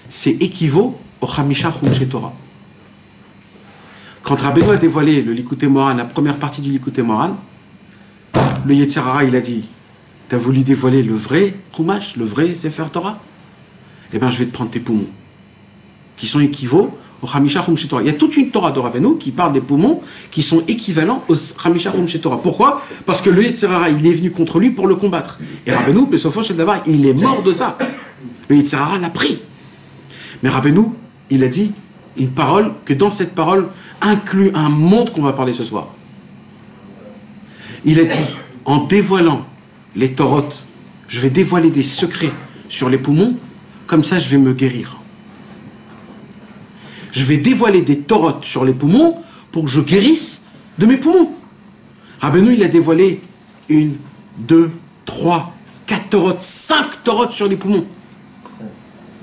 B: c'est équivaut au Chamisha Chumshe Torah. Quand Rabbeinu a dévoilé le Likutei Moharan, la première partie du Likutei Moharan, le Yetzer Hara, il a dit, t'as voulu dévoiler le vrai Chumash, le vrai Sefer Torah? Eh bien, je vais te prendre tes poumons, qui sont équivaut au Chamisha Chumshe Torah. Il y a toute une Torah de Rabbeinu qui parle des poumons qui sont équivalents au Chamisha Chumshe Torah. Pourquoi? Parce que le Yetzer Hara, il est venu contre lui pour le combattre. Et Rabbeinu, Besofo Shel Davar, il est mort de ça. Le Yetzer Hara l'a pris. Mais Rabbeinu, il a dit une parole, que dans cette parole inclut un monde qu'on va parler ce soir. Il a dit, en dévoilant les torotes, je vais dévoiler des secrets sur les poumons, comme ça je vais me guérir. Je vais dévoiler des torotes sur les poumons pour que je guérisse de mes poumons. Rabbeinu, il a dévoilé 1, 2, 3, 4 torotes, 5 torotes sur les poumons.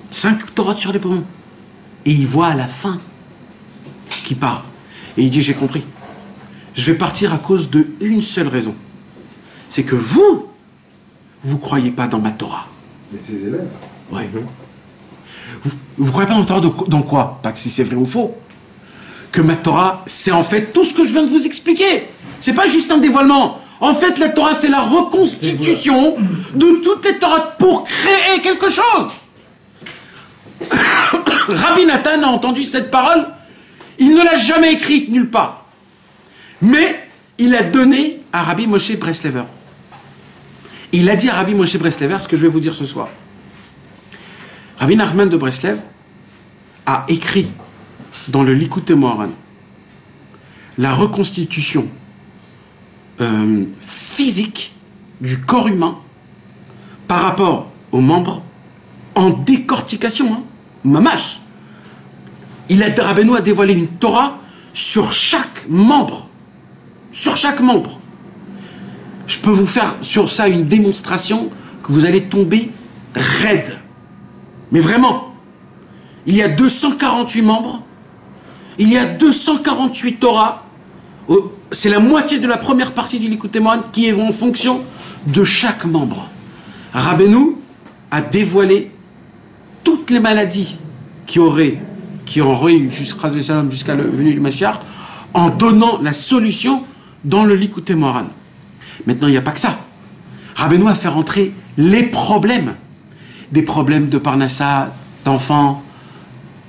B: 5 torotes sur les poumons. Et il voit à la fin qui part. Et il dit, j'ai compris. Je vais partir à cause de une seule raison. C'est que vous croyez pas dans ma Torah.
E: Mais ses élèves.
B: Ouais. Vous croyez pas dans Torah dans quoi? Pas que si c'est vrai ou faux. Que ma Torah, c'est en fait tout ce que je viens de vous expliquer. C'est pas juste un dévoilement. En fait, la Torah, c'est la reconstitution de toutes les Torahs pour créer quelque chose. Rabbi Nathan a entendu cette parole. Il ne l'a jamais écrit nulle part. Mais il a donné à Rabbi Moshe Breslever. Il a dit à Rabbi Moshe Breslever ce que je vais vous dire ce soir. Rabbi Nachman de Breslev a écrit dans le Likutei Moharan la reconstitution physique du corps humain par rapport aux membres en décortication, hein, mamash. Rabbeinu a dévoilé une Torah sur chaque membre. Sur chaque membre. Je peux vous faire sur ça une démonstration que vous allez tomber raide. Mais vraiment. Il y a 248 membres. Il y a 248 Torahs. C'est la moitié de la première partie du Likutei Moharan qui est en fonction de chaque membre. Rabbeinu a dévoilé toutes les maladies qui auraient eu jusqu'à la venue du Mashiach en donnant la solution dans le Likutei Moharan. Maintenant, il n'y a pas que ça. Rabbeinu a fait rentrer les problèmes. Des problèmes de Parnassa, d'enfants,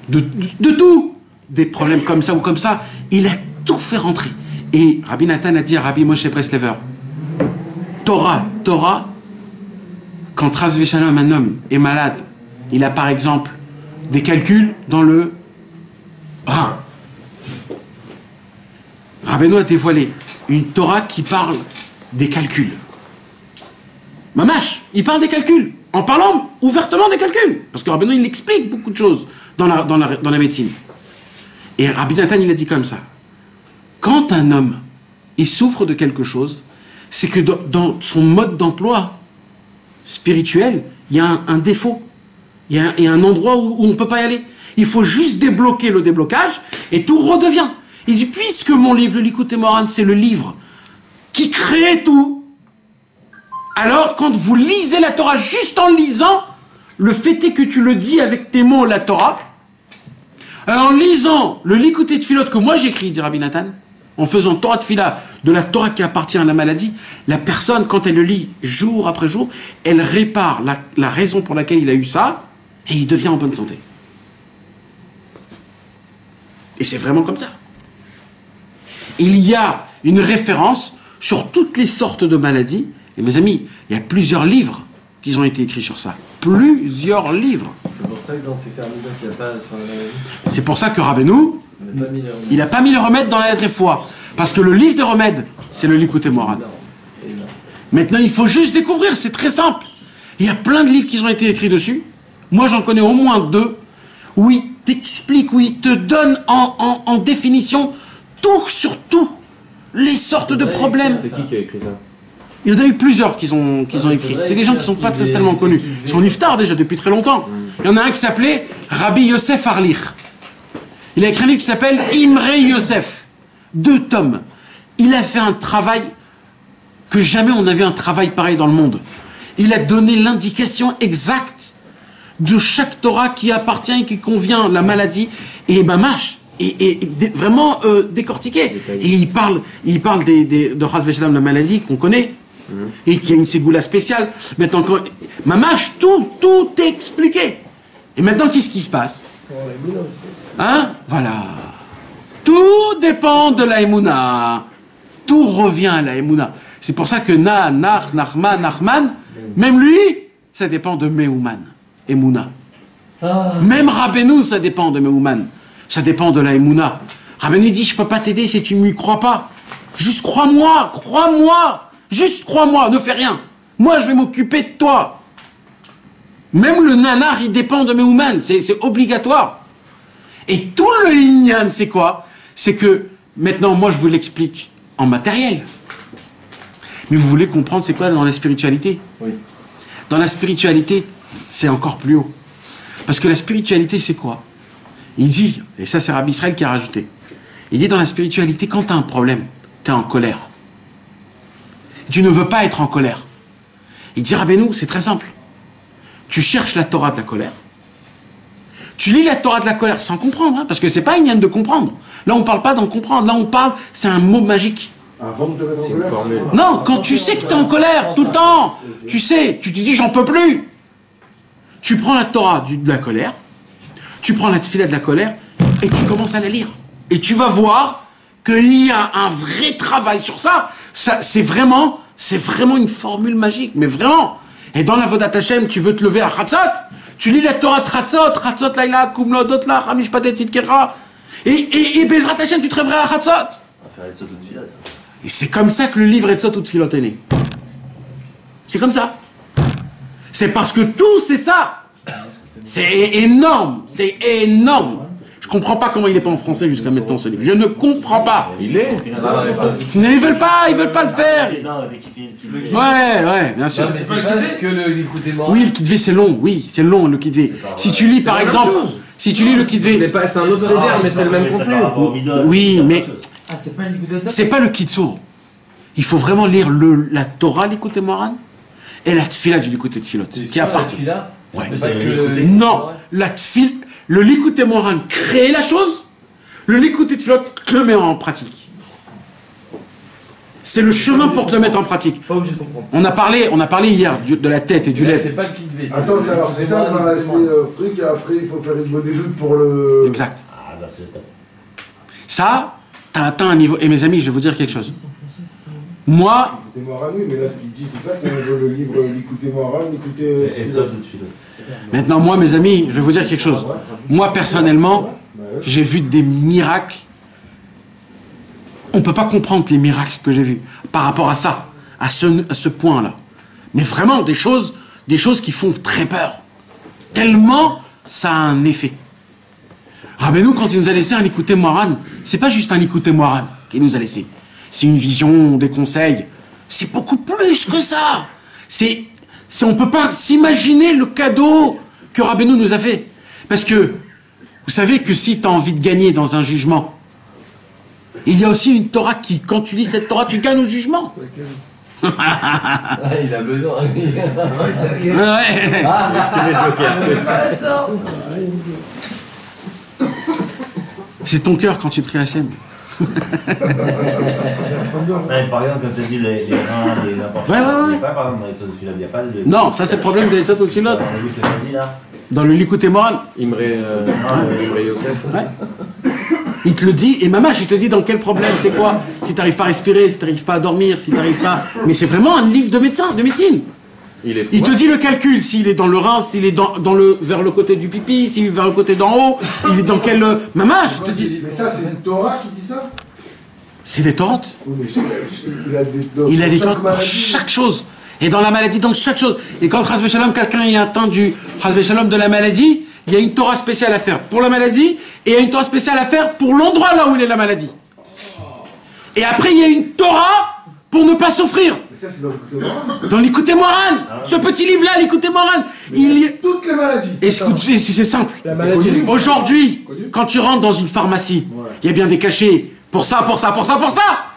B: de tout. Des problèmes comme ça ou comme ça. Il a tout fait rentrer. Et Rabbi Nathan a dit à Rabbi Moshe Breslever, Torah, quand Ras Veshalom, un homme est malade, il a par exemple des calculs dans le rein. Rabbeinu a dévoilé une Torah qui parle des calculs. Mamash, il parle des calculs, en parlant ouvertement des calculs. Parce que Rabbeinu, il explique beaucoup de choses dans la médecine. Et Rabbi Nathan, il a dit comme ça. Quand un homme, il souffre de quelque chose, c'est que dans son mode d'emploi spirituel, il y a un défaut. Il y a un endroit où on ne peut pas y aller. Il faut juste débloquer le déblocage et tout redevient. Il dit, puisque mon livre, le Likutei Moharan, c'est le livre qui crée tout, alors quand vous lisez la Torah juste en lisant, le fait est que tu le dis avec tes mots, la Torah, en lisant le Likutei Tfilot que moi j'écris, dit Rabbi Nathan, en faisant Torah Tfila de la Torah qui appartient à la maladie, la personne, quand elle le lit jour après jour, elle répare la raison pour laquelle il a eu ça, et il devient en bonne santé. Et c'est vraiment comme ça. Il y a une référence sur toutes les sortes de maladies, et mes amis, il y a plusieurs livres qui ont été écrits sur ça. Plusieurs livres.
D: C'est pour ça que dans ces fermiers qu'il n'y a pas sur la maladie.
B: C'est pour ça que Rabbeinu, il n'a pas mis les remèdes dans la lettre et foi. Parce que le livre des remèdes, c'est le Likutei Moharan. Maintenant, il faut juste découvrir, c'est très simple. Il y a plein de livres qui ont été écrits dessus. Moi, j'en connais au moins 2, où il t'explique, où il te donne en définition tout sur tout, les sortes de problèmes.
C: C'est qui a écrit ça?
B: Il y en a eu plusieurs qui ont écrit. C'est des gens qui ne sont pas tellement connus. Ils sont niftar déjà depuis très longtemps. Il y en a un qui s'appelait Rabbi Yosef Arlich. Il a écrit un livre qui s'appelle Imre Yosef. 2 tomes. Il a fait un travail que jamais on avait un travail pareil dans le monde. Il a donné l'indication exacte de chaque Torah qui appartient et qui convient à la maladie. Et mamash. Et vraiment décortiqué. Et il parle de Ras Veshalom, la maladie qu'on connaît. Et qui a une ségoula spéciale. Maintenant, mamash, tout est expliqué. Et maintenant, qu'est-ce qui se passe? Hein? Voilà. Tout dépend de la Emouna. Tout revient à la Emouna. C'est pour ça que Nachman, même lui, ça dépend de Meuman. Emouna. Même Rabbeinu, ça dépend de Meuman. Ça dépend de la Emouna. Rabbeinu dit, je peux pas t'aider si tu ne m'y crois pas. Juste crois-moi. Juste crois-moi, ne fais rien. Moi, je vais m'occuper de toi. Même le nanar, il dépend de Meuman. C'est obligatoire. Et tout le Inyan, c'est quoi? C'est que, maintenant, moi, je vous l'explique en matériel. Mais vous voulez comprendre c'est quoi dans la spiritualité?
D: Oui.
B: Dans la spiritualité, c'est encore plus haut. Parce que la spiritualité, c'est quoi? Il dit, et ça c'est Rabbi Israël qui a rajouté, il dit dans la spiritualité, quand tu as un problème, tu es en colère. Tu ne veux pas être en colère. Il dit, Rabbeinu, c'est très simple. Tu cherches la Torah de la colère. Tu lis la Torah de la colère sans comprendre, hein, parce que c'est pas une de comprendre. Là, on parle pas d'en comprendre. Là, on parle, c'est un mot magique.
E: Avant de te mettre en colère.
B: Non, quand tu sais que tu es en colère tout le temps, tu sais, tu te dis, j'en peux plus. Tu prends la Torah de la colère, tu prends la tefila de la colère, et tu commences à la lire. Et tu vas voir qu'il y a un vrai travail sur ça. C'est vraiment une formule magique, mais vraiment. Et dans la Vodat Hashem, tu veux te lever à Chatzot, tu lis la Torah de Chatzot, Laila, Kumlo, Dotla, Hamish Patet, Tzidkera, et Bezrat Hashem, tu te réveilleras à Chatzot. Et c'est comme ça que le livre Etzot ou Tfilot est né. C'est comme ça. C'est parce que tout, c'est ça. C'est énorme, c'est énorme. Je comprends pas comment il n'est pas en français jusqu'à maintenant ce livre. Je ne comprends pas.
G: Il est.
B: Mais ils veulent pas le faire. Ouais, bien sûr.
D: C'est pas que le Likutei-Moharan.
B: Oui, le Kitvé c'est long. Oui, c'est long le Kitvé. Si tu lis par exemple, si tu lis le Kitvé,
G: C'est un autre CDR, mais c'est le même contenu.
B: oui, mais
D: Ah, c'est pas le Likutei-Moharan.
B: c'est pas le Kitsour. Il faut vraiment lire la Torah Likutei-Moharan et la Tfila du Likutei-Tfilot, qui appartient. Ouais.
D: C'est pas que le.
B: Non, le Likutei-Moharan crée la chose, le Likutei-Tfilot le met en pratique. C'est le chemin pour te le mettre en pratique.
D: Pas obligé de comprendre.
B: On a parlé hier de la tête et du
D: Là,
B: lait.
D: c'est pas le Kitvé.
E: Attends, c'est ça, c'est truc, et après il faut faire une bonne étude pour le.
B: Exact. Ça, t'as atteint un niveau. Et mes amis, je vais vous dire quelque chose. Moi,
E: Likutei-Moharan, oui, mais là ce qu'il dit, c'est ça qu'on veut le livre Likutei-Moharan,
B: maintenant, moi, mes amis, je vais vous dire quelque chose. Moi, personnellement, j'ai vu des miracles. On ne peut pas comprendre les miracles que j'ai vus par rapport à ça, à ce point-là. Mais vraiment, des choses qui font très peur. Tellement ça a un effet. Rabbeinu, quand il nous a laissé un Likutei-Moharan, c'est pas juste un Likutei-Moharan qu'il nous a laissé. C'est une vision, des conseils. C'est beaucoup plus que ça. On peut pas s'imaginer le cadeau que Rabbeinu nous a fait. Parce que, vous savez que si tu as envie de gagner dans un jugement, il y a aussi une Torah qui, quand tu lis cette Torah, tu gagnes au jugement.
D: Ah, il a besoin. Ouais, c'est vrai.
B: Ouais. C'est ton cœur quand tu pries Hachem.
F: Par exemple, comme tu as dit, les reins, les n'importe quoi.
B: Ouais.
F: Il n'y a pas, par exemple, dans les Etzot Tfilot, il n'y a pas de.
B: Non, ça c'est le problème des Etzot ou Tfilot.
F: On a vu que vas-y là.
B: Dans le Likutei-Moharan,
G: Imre Yosef.
B: ouais. Il te le dit, et Mamash, il te dit dans quel problème, c'est quoi. Si tu n'arrives pas à respirer, si tu n'arrives pas à dormir, si tu n'arrives pas... Mais c'est vraiment un livre de médecine. Il te dit le calcul, s'il est dans le rein, s'il est vers le côté du pipi, s'il est vers le côté d'en haut, il est dans quel... Mamash, il te dit...
E: Mais ça, c'est une Torah qui dit ça?
B: C'est des Torahs.
E: Oui, mais
B: Il a des
E: Torahs
B: Torahs pour chaque chose. Et dans la maladie, dans chaque chose. Et quand Chas v'Shalom, quelqu'un est atteint du Chas v'Shalom de la maladie, il y a une Torah spéciale à faire pour la maladie, et il y a une Torah spéciale à faire pour l'endroit là où il est la maladie. Et après, il y a une Torah pour ne pas souffrir.
E: Mais ça, c'est dans Likutei-Moharan.
B: Dans Likutei-Moharan, ce petit livre-là, Likutei-Moharan, il y a...
E: Toutes les maladies.
B: Et c'est simple.
A: La maladie, elle existe.
B: Aujourd'hui, quand tu rentres dans une pharmacie, il y a bien des cachets pour ça.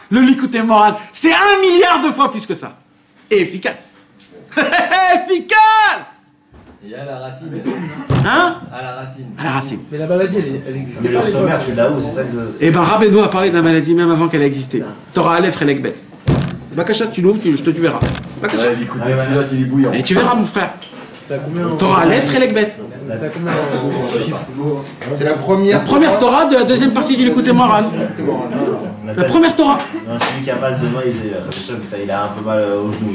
B: Le Likutei-Moharan, c'est 1 milliard de fois plus que ça. Et efficace. Efficace.
D: Il y a la racine.
B: Hein?
D: À la racine.
B: À la racine.
A: Mais la maladie, elle existe.
F: Mais le sommaire, tu l'as où? C'est ça que.
B: Eh ben, Rabbeinu a parlé de la maladie même avant qu'elle ait existé. Torah Aleph et Lekbet. Bakasha, tu l'ouvres, tu verras. Bakasha.
D: Ouais, Likutei-Tfilot, il est bouillant.
B: Et tu verras, mon frère.
A: C'est à combien en...
B: Torah Aleph et Lekbet.
A: C'est à combien en chiffres?
E: C'est la
B: La
E: première.
B: première Torah de la deuxième partie du Likutei-Moharan. La première Torah.
F: Non, celui qui a mal demain, il a un peu mal au genou.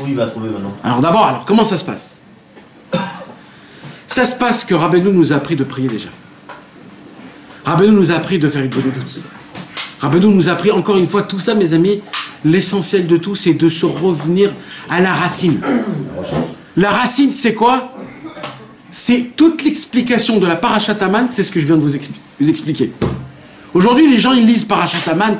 F: Où il va trouver maintenant?
B: Alors comment ça se passe? Ça se passe que Rabbeinu nous a appris de prier déjà. Rabbeinu nous a appris de faire une bonne doute. Rabbeinu nous a appris encore une fois tout ça, mes amis. L'essentiel de tout, c'est de se revenir à la racine. La racine, c'est quoi? C'est toute l'explication de la Parashat Haman, c'est ce que je viens de vous expliquer. Aujourd'hui, les gens, ils lisent Parashat Haman.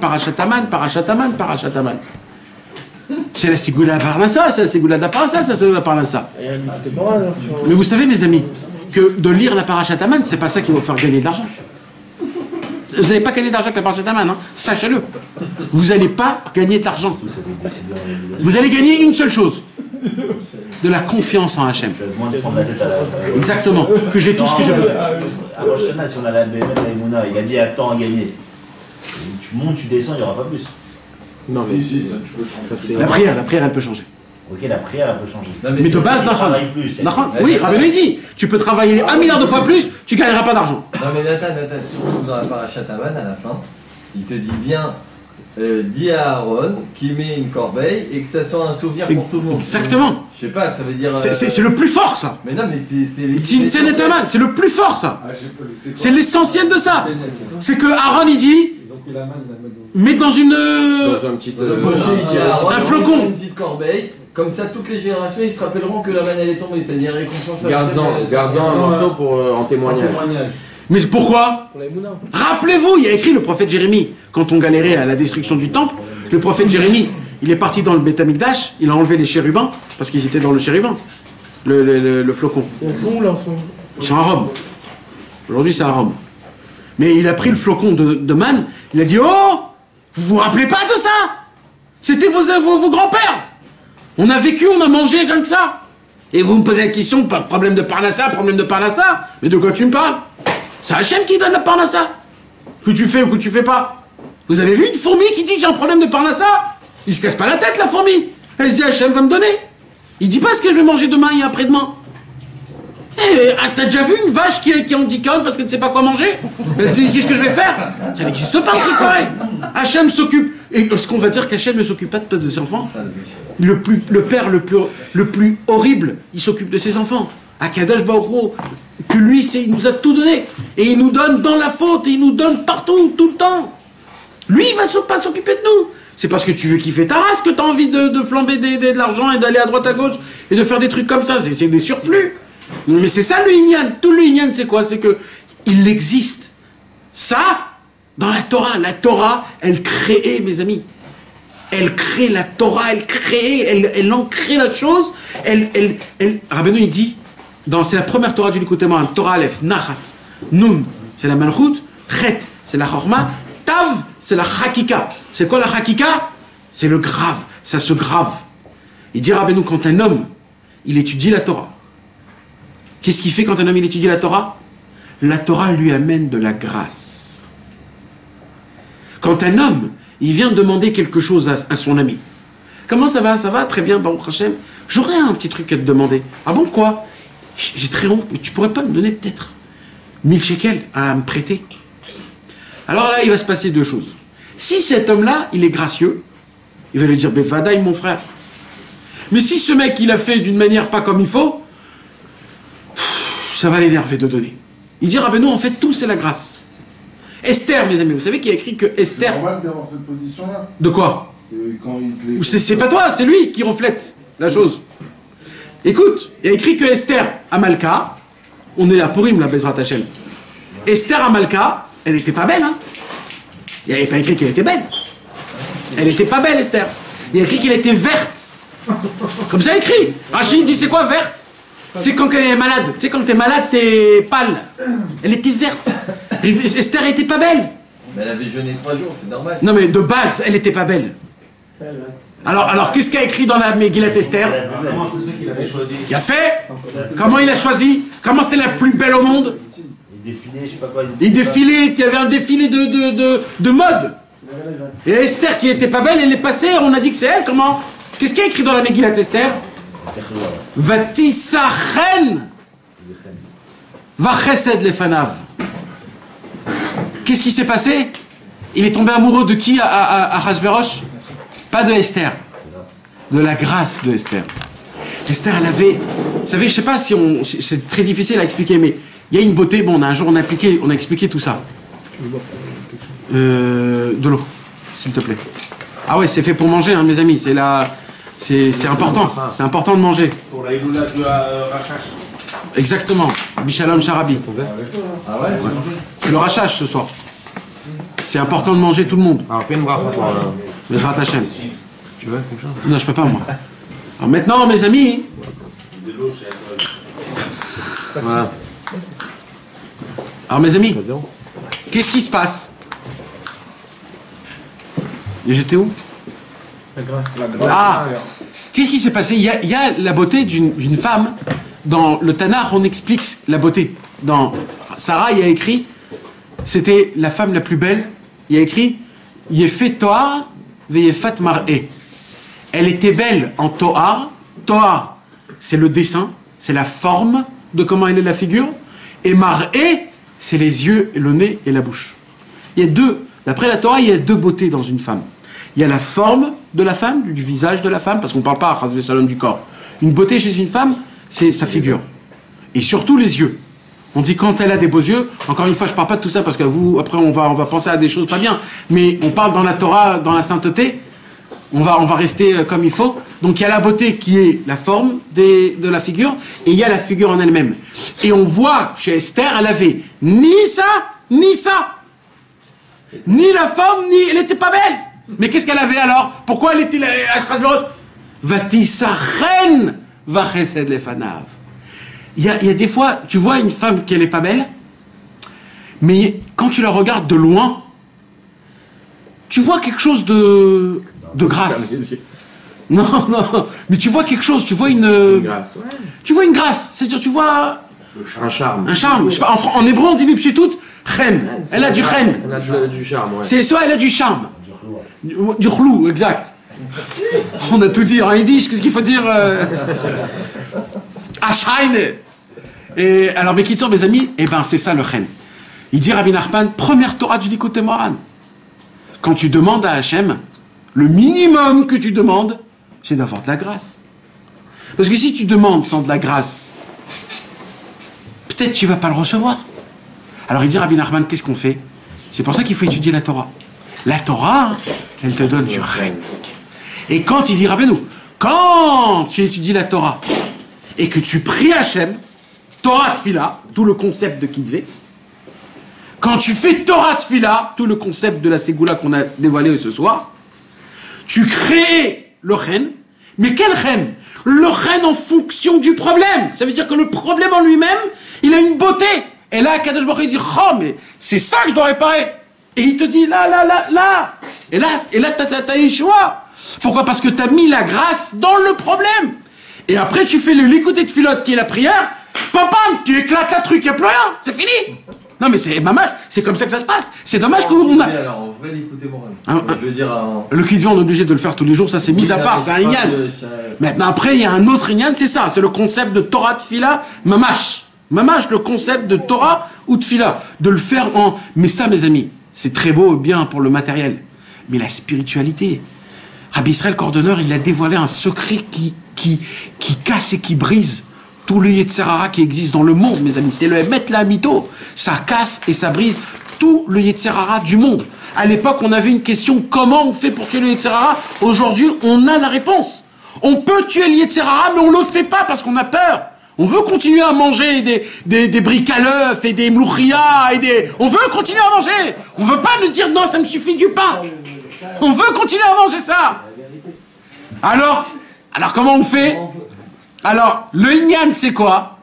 B: C'est la Ségoula Parnassa, c'est la Ségoula de la Parnassa, c'est la Ségoula de la Parnassa.
A: Il y a un Likutei-Moharan, alors, sur-
B: Mais vous savez, mes amis, que de lire la Parashat Haman, c'est pas ça qui va vous faire gagner de l'argent. Vous n'allez pas gagner d'argent avec la Parashat Haman, hein. Sachez-le. Vous n'allez pas gagner de l'argent. Vous allez gagner une seule chose. De la confiance en Hachem.
F: Tu as moins de prendre la tête à la.
B: Exactement. Que j'ai tout ce que je veux.
F: À Rosh Hashanah, si on a la BMF, la Emouna, il a dit attends à gagner. Tu montes, tu descends, il n'y aura pas plus.
G: Non, mais
E: Si, ça, tu peux changer.
G: ça c'est.
B: La prière, elle peut changer.
F: Ok, la prière, elle peut changer.
D: Non,
B: Mais de base,
F: Tu
B: Nachon.
F: travailles plus.
B: Nachon, oui, Rabbeinu dit, tu peux travailler 1 milliard de fois plus, tu gagneras pas d'argent.
D: Non mais Nathan, surtout dans la parachat Aman, à la fin, il te dit bien, dis à Aaron qu'il met une corbeille et que ça soit un souvenir pour tout le monde.
B: Exactement.
D: Je sais pas, ça veut dire...
B: C'est le plus fort, ça.
D: Mais non, mais c'est
B: Tinsen et Taman, c'est le plus fort, ça.
E: Ah, j'ai pas- c'est quoi
B: C'est l'essentiel de ça. C'est que Aaron, il dit,
G: Ils ont pris la main, ils la mettent
B: mets dans une...
G: dans un petit.
D: Dans un poché, il dit à Aaron,
B: un flocon.
D: une petite corbeille, comme ça toutes les générations ils se rappelleront que la manne elle est tombée, c'est-à-dire récompense à
G: Garde-en un morceau pour en témoignage.
B: Mais pourquoi?
A: Pour la Emouna.
B: Rappelez-vous, il y a écrit le prophète Jérémie, quand on galérait à la destruction du temple, le prophète Jérémie, il est parti dans le Beth Amikdash, il a enlevé les chérubins, parce qu'ils étaient dans le chérubin, le flocon.
A: Ils sont où là en ce moment?
B: Ils sont à Rome. Aujourd'hui, c'est à Rome. Mais il a pris le flocon de manne, il a dit, oh, vous vous rappelez pas de ça? C'était vos grands-pères. On a vécu, on a mangé rien que ça. Et vous me posez la question, problème de Parnassa, problème de Parnassa. Mais de quoi tu me parles? C'est Hachem qui donne la Parnassa. Que tu fais ou que tu fais pas. Vous avez vu une fourmi qui dit j'ai un problème de Parnassa? Il se casse pas la tête, la fourmi. Elle se dit Hachem va me donner. Il dit pas ce que je vais manger demain et après-demain. T'as déjà vu une vache qui est handicapée parce qu'elle ne sait pas quoi manger? Elle se dit qu'est-ce que je vais faire? Ça n'existe pas un truc pareil. Hachem s'occupe. Et est-ce qu'on va dire qu'Hachem ne s'occupe pas de ses enfants? Le père le plus horrible, il s'occupe de ses enfants. Akadosh Baruch Hu, que lui, il nous a tout donné. Et il nous donne dans la faute, et il nous donne partout, tout le temps. Lui, il va pas s'occuper de nous. C'est parce que tu veux kiffer ta race que tu as envie de flamber de l'argent et d'aller à droite à gauche et de faire des trucs comme ça. C'est des surplus. Mais c'est ça le Inyan. Tout le Inyan, c'est quoi? C'est que il existe. Ça, dans la Torah, elle créait, mes amis. Elle crée la Torah, elle ancrait la chose. Rabbeinu, il dit, c'est la première Torah du Likutei Moharan, Torah Aleph, Nachat, Nun, c'est la Malchut, Chet, c'est la Chorma, Tav, c'est la Chakika. C'est quoi la Chakika? C'est le grave, ça se grave. Il dit Rabbeinu, quand un homme, il étudie la Torah, qu'est-ce qu'il fait quand un homme il étudie la Torah? La Torah lui amène de la grâce. Quand un homme, il vient demander quelque chose à son ami. Comment ça va? Ça va? Très bien, Baruch Hashem. J'aurais un petit truc à te demander. Ah bon, quoi? J'ai très honte, mais tu pourrais pas me donner peut-être 1000 shekels à me prêter? Alors là, il va se passer deux choses. Si cet homme-là, il est gracieux, il va lui dire, Bevadaï, mon frère. Mais si ce mec, il a fait d'une manière pas comme il faut, ça va l'énerver de donner. Il dira, ben non, en fait, tout c'est la grâce. Esther, mes amis, vous savez qu'il a écrit que Esther...
E: C'est normal d'avoir cette position-là.
B: De quoi?
E: Quand il te
B: C'est pas toi, c'est lui qui reflète la chose. Écoute, il a écrit que Esther à Malka, on est à Purim, la Bezrat Hashem. Esther à Malka, elle était pas belle, hein? Il n'avait pas écrit qu'elle était belle. Elle était pas belle, Esther. Il a écrit qu'elle était verte. Comme ça écrit. Rachid dit c'est quoi verte? C'est quand elle est malade. Tu sais, quand t'es malade, t'es pâle. Elle était verte. Esther était pas belle.
D: Mais elle avait jeûné 3 jours, c'est normal.
B: Non mais de base, elle était pas belle. Alors qu'est-ce qu'a écrit dans la Megillat Esther?
F: Comment ça se fait qu'il avait choisi?
B: Il a fait? Comment il a choisi? Comment c'était la plus belle au monde?
F: Il défilait, je sais pas quoi.
B: Il défilait, il y avait un défilé de mode. Et Esther qui était pas belle, elle est passée, on a dit que c'est elle, comment? Qu'est-ce qu'il y a écrit dans la Megillat Esther? Vatisachen Vachesed lefanav. Qu'est-ce qui s'est passé? Il est tombé amoureux de qui à Hachvérosh? Pas de Esther. De la grâce de Esther. Esther, elle avait... Vous savez, je sais pas si on... C'est très difficile à expliquer, mais il y a une beauté. Bon, un jour, on a expliqué tout ça. De l'eau, s'il te plaît. Ah ouais, c'est fait pour manger, hein, mes amis. C'est la... C'est important. C'est important de manger.
F: Pour la Iloula de Rachash.
B: Exactement. Bishalom Sharabi.
D: Ah ouais?
B: C'est le rachage ce soir. C'est important de manger tout le monde.
G: Alors fais une bracha pour
B: Bezrat Hashem.
G: Tu veux quelque chose?
B: Non, je peux pas, moi. Alors maintenant, mes amis...
F: De l'eau chez
G: Voilà.
B: Alors, mes amis,
G: 0.
B: qu'est-ce qui se passe? Et j'étais où?
A: La grâce.
B: Ah! Qu'est-ce qui s'est passé? Il y a la beauté d'une femme. Dans le Tanakh, on explique la beauté. Dans Sarah, il y a écrit, c'était la femme la plus belle. Il y a écrit, Yefet Toar, Veyefat Mar'e. Elle était belle en Toar Toar, c'est le dessin, c'est la forme de comment elle est la figure. Et Mar'é, c'est les yeux, le nez et la bouche. Il y a deux, d'après la Torah, il y a deux beautés dans une femme. Il y a la forme de la femme, du visage de la femme, parce qu'on ne parle pas, Chas v'Shalom, du corps. Une beauté chez une femme, c'est sa figure. Et surtout les yeux. On dit quand elle a des beaux yeux, encore une fois, je ne parle pas de tout ça, parce que vous, après, on va penser à des choses pas bien. Mais on parle dans la Torah, dans la sainteté, on va rester comme il faut. Donc il y a la beauté qui est la forme de la figure, et il y a la figure en elle-même. Et on voit chez Esther, elle avait ni ça, ni ça. Ni la forme, ni... Elle n'était pas belle. Mais qu'est-ce qu'elle avait alors? Pourquoi elle était Ashratverosh? Vatisaren vachesed lefanav. Il y a des fois, tu vois une femme qui n'est pas belle, mais quand tu la regardes de loin, tu vois quelque chose de grâce. Non, mais tu vois quelque chose, tu vois une
A: grâce, ouais.
B: Tu vois une grâce, c'est-à-dire tu vois
A: Un charme.
B: un charme. Je sais pas, en hébreu on dit bipchitout, chen. Elle a du chen.
A: Elle a du charme, ouais.
B: C'est soit elle a du charme. Du chlou, exact. On a tout dit en yiddish, qu'est-ce qu'il faut dire Ashheine. Et alors, Bekitsour, mes amis, eh ben c'est ça le chen. Il dit Rabbi Nachman, première Torah du Likutei Moharan. Quand tu demandes à Hachem, le minimum que tu demandes, c'est d'avoir de la grâce. Parce que si tu demandes sans de la grâce, peut-être tu ne vas pas le recevoir. Alors il dit Rabbi Nachman, qu'est-ce qu'on fait? C'est pour ça qu'il faut étudier la Torah. La Torah, elle te donne du chen. Et quand il dit Rabbeinu, quand tu étudies la Torah et que tu pries Hachem, Torah Tfila, tout le concept de Kitvé, quand tu fais Torah Tfila, tout le concept de la Ségoula qu'on a dévoilé ce soir, tu crées le chen, mais quel chen? Le chen en fonction du problème. Ça veut dire que le problème en lui-même, il a une beauté. Et là, Kadosh Baruch Hu dit, oh, mais c'est ça que je dois réparer. Et il te dit, là. Et là, t'as Yeshua. Pourquoi? Parce que t'as mis la grâce dans le problème. Et après, tu fais le Likutei Tfilot, qui est la prière, pam, tu éclates la truc, il n'y a plus rien. C'est fini. Non, mais c'est dommage. C'est comme ça que ça se passe. C'est dommage qu'on a...
D: Alors, en vrai, Likutei Moharan. Je veux dire...
B: Le Kitvé, on est obligé de le faire tous les jours, ça c'est mis à part, c'est un inyan. Maintenant, après, il y a un autre inyan, c'est ça, c'est le concept de Torah Tfila, mamash. Mamash, le concept de Torah ou Tfila. De le faire en... Mais ça, mes amis, c'est très beau, bien pour le matériel. Mais la spiritualité. Rabbi Israël Cordonneur, il a dévoilé un secret qui casse et qui brise tout le Yetzer Hara qui existe dans le monde, mes amis. C'est le Emet la Mito. Ça casse et ça brise tout le Yetzer Hara du monde. À l'époque, on avait une question, comment on fait pour tuer le Yetzer Hara? Aujourd'hui, on a la réponse. On peut tuer le Yetzer Hara, mais on ne le fait pas parce qu'on a peur. On veut continuer à manger des briques à l'œuf et des mlouchia et des... On veut continuer à manger. On veut pas nous dire, non, ça me suffit du pain. On veut continuer à manger ça. Alors comment on fait? Alors, le Inyan, c'est quoi?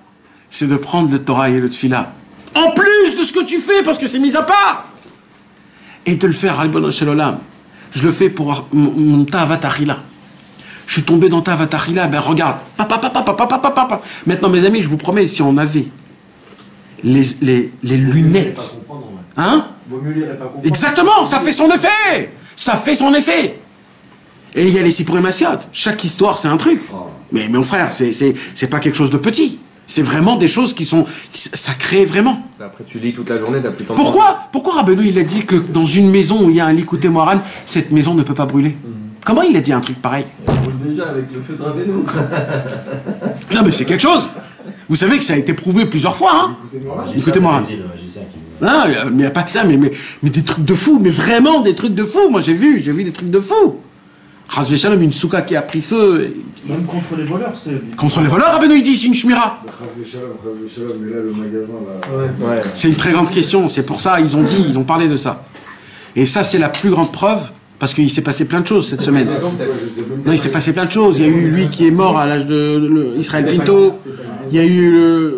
B: C'est de prendre le Torah et le Tfila. En plus de ce que tu fais, parce que c'est mis à part. Et de le faire, Ribono Shel Olam. Je le fais pour mon Tahavat Achila. Je suis tombé dans Tahavat Achila, ben regarde. Maintenant, mes amis, je vous promets, si on avait les lunettes... Hein? Exactement, ça fait son effet. Ça fait son effet. Et il y a les Sipurim Massiot. Chaque histoire, c'est un truc. Mais mon frère, c'est pas quelque chose de petit. C'est vraiment des choses ça crée vraiment.
A: Après, tu lis toute la journée, t'as plus le temps.
B: Pourquoi Rabbeinu, il a dit que dans une maison où il y a un Likutei Moharan, cette maison ne peut pas brûler? Comment il a dit un truc pareil?
D: On brûle déjà avec le feu de Rabbeinu.
B: Non, mais c'est quelque chose. Vous savez que ça a été prouvé plusieurs fois, hein? Likutei Moharan. Non, mais il n'y a pas que ça, mais des trucs de fou, mais vraiment des trucs de fou. Moi, j'ai vu des trucs de fou. Chas v'Shalom, une souka qui a pris feu.
F: Même contre les voleurs, c'est...
B: Contre les voleurs, Rabbeinu, il dit, c'est une shmira.
E: Chas v'Shalom, mais là, le magasin, là...
A: Ouais.
B: C'est une très grande question, c'est pour ça, ils ont parlé de ça. Et ça, c'est la plus grande preuve, parce qu'il s'est passé plein de choses cette semaine. Non, il s'est passé plein de choses. Il y a eu lui qui est mort à l'âge de Israël Pinto. Il y a eu...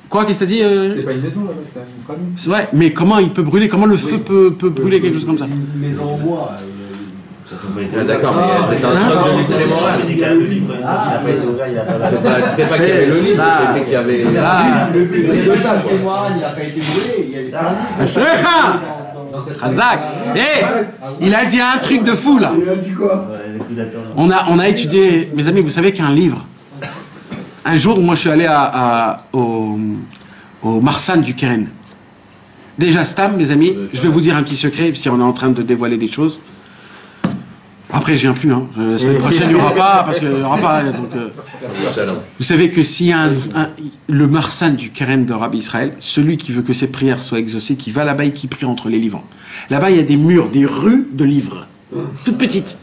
B: Quoi, qu'est-ce que t'as dit
G: C'est pas une maison là-bas, c'est une famille.
B: Ouais, mais comment il peut brûler? Comment le feu peut brûler quelque chose comme ça?
F: Une maison en bois.
A: Ah, d'accord, mais c'est un stock de Likutei Moharan.
F: C'est qu'il y a le livre, il n'a pas été ouvert, il n'a pas...
A: C'était pas qu'il y avait le livre, c'était qu'il y avait...
C: Le Likutei Moharan, il n'a pas été brûlé. Il y avait pas
B: Ashrecha! Chazak! Il a dit un truc de fou là.
E: Il a dit quoi?
B: On a étudié, mes amis, vous savez qu'un livre, un jour, moi je suis allé au Marsan du Keren. Déjà, Stam, mes amis, je vais vous dire un petit secret, si on est en train de dévoiler des choses. Après, je viens plus, hein. La semaine prochaine, il n'y aura pas, parce qu'il n'y aura pas. Donc, vous savez que s'il y a le Marsan du Keren de Rabbi Israël, celui qui veut que ses prières soient exaucées, qui va là-bas et qui prie entre les livres. Là-bas, il y a des murs, des rues de livres, toutes petites.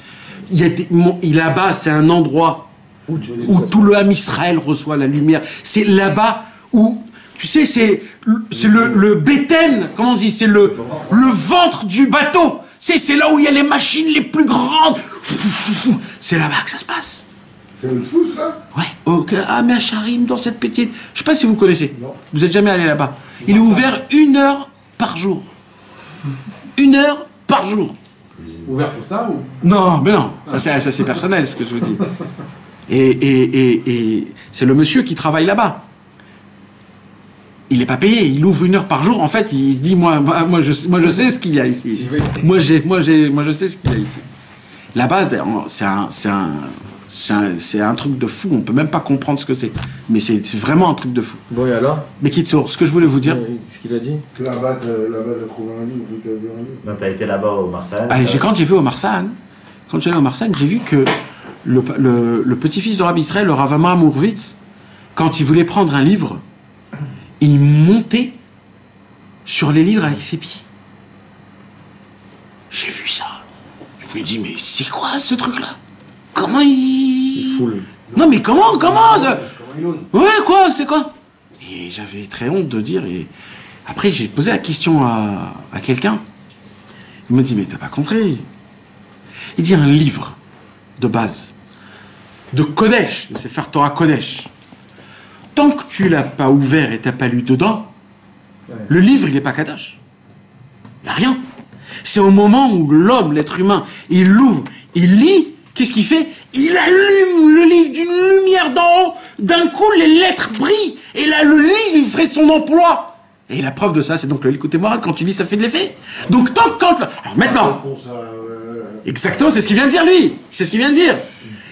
B: Là-bas, c'est un endroit où tout le Ham Israël reçoit la lumière. C'est là-bas où, tu sais, c'est le béten, comment on dit, c'est le ventre du bateau. C'est là où il y a les machines les plus grandes. C'est là-bas que ça se passe.
E: C'est le fous, là?
B: Ouais, à Meacharim, dans cette petite... Je sais pas si vous connaissez. Non. Vous n'êtes jamais allé là-bas. Il est ouvert 1 heure par jour. 1 heure par jour.
A: Ouvert pour ça ou?
B: Non, mais non. Ça c'est personnel, ce que je vous dis. Et c'est le monsieur qui travaille là-bas. Il n'est pas payé, il ouvre 1 heure par jour. En fait, il se dit, moi je sais ce qu'il y a ici. Moi je sais ce qu'il y a ici. Là-bas, c'est un truc de fou. On peut même pas comprendre ce que c'est. Mais c'est vraiment un truc de fou.
D: Bon, et alors?
B: Mais Kitsour, ce que je voulais vous dire...
D: Ce qu'il a dit?
E: Là-bas, t'as trouvé un livre, t'as vu un livre.
F: Non, t'as été là-bas au Marsan.
B: Quand j'ai vu au Marsan, j'ai vu que le petit-fils de Rabbi Israël, le Rav Amram Hurwitz, quand il voulait prendre un livre, il montait sur les livres avec ses pieds. J'ai vu ça. Je me dis, mais c'est quoi ce truc-là? Comment il foule. Non, mais comment ouais, quoi, c'est quoi? Et j'avais très honte de dire. Et après, j'ai posé la question à quelqu'un. Il m'a dit, mais t'as pas compris. Il dit, un livre de base, de Kodesh, de Sefer Torah Kodesh, tant que tu l'as pas ouvert et t'as pas lu dedans, le livre, il n'est pas Kadosh. Il n'y a rien. C'est au moment où l'homme, l'être humain, il l'ouvre, il lit, qu'est-ce qu'il fait? Il allume le livre d'une lumière d'en haut. D'un coup, les lettres brillent. Et là, le livre, il ferait son emploi. Et la preuve de ça, c'est donc le Likutei Moharan. Quand tu lis, ça fait de l'effet. Donc, alors maintenant... Exactement, c'est ce qu'il vient de dire, lui. C'est ce qu'il vient de dire.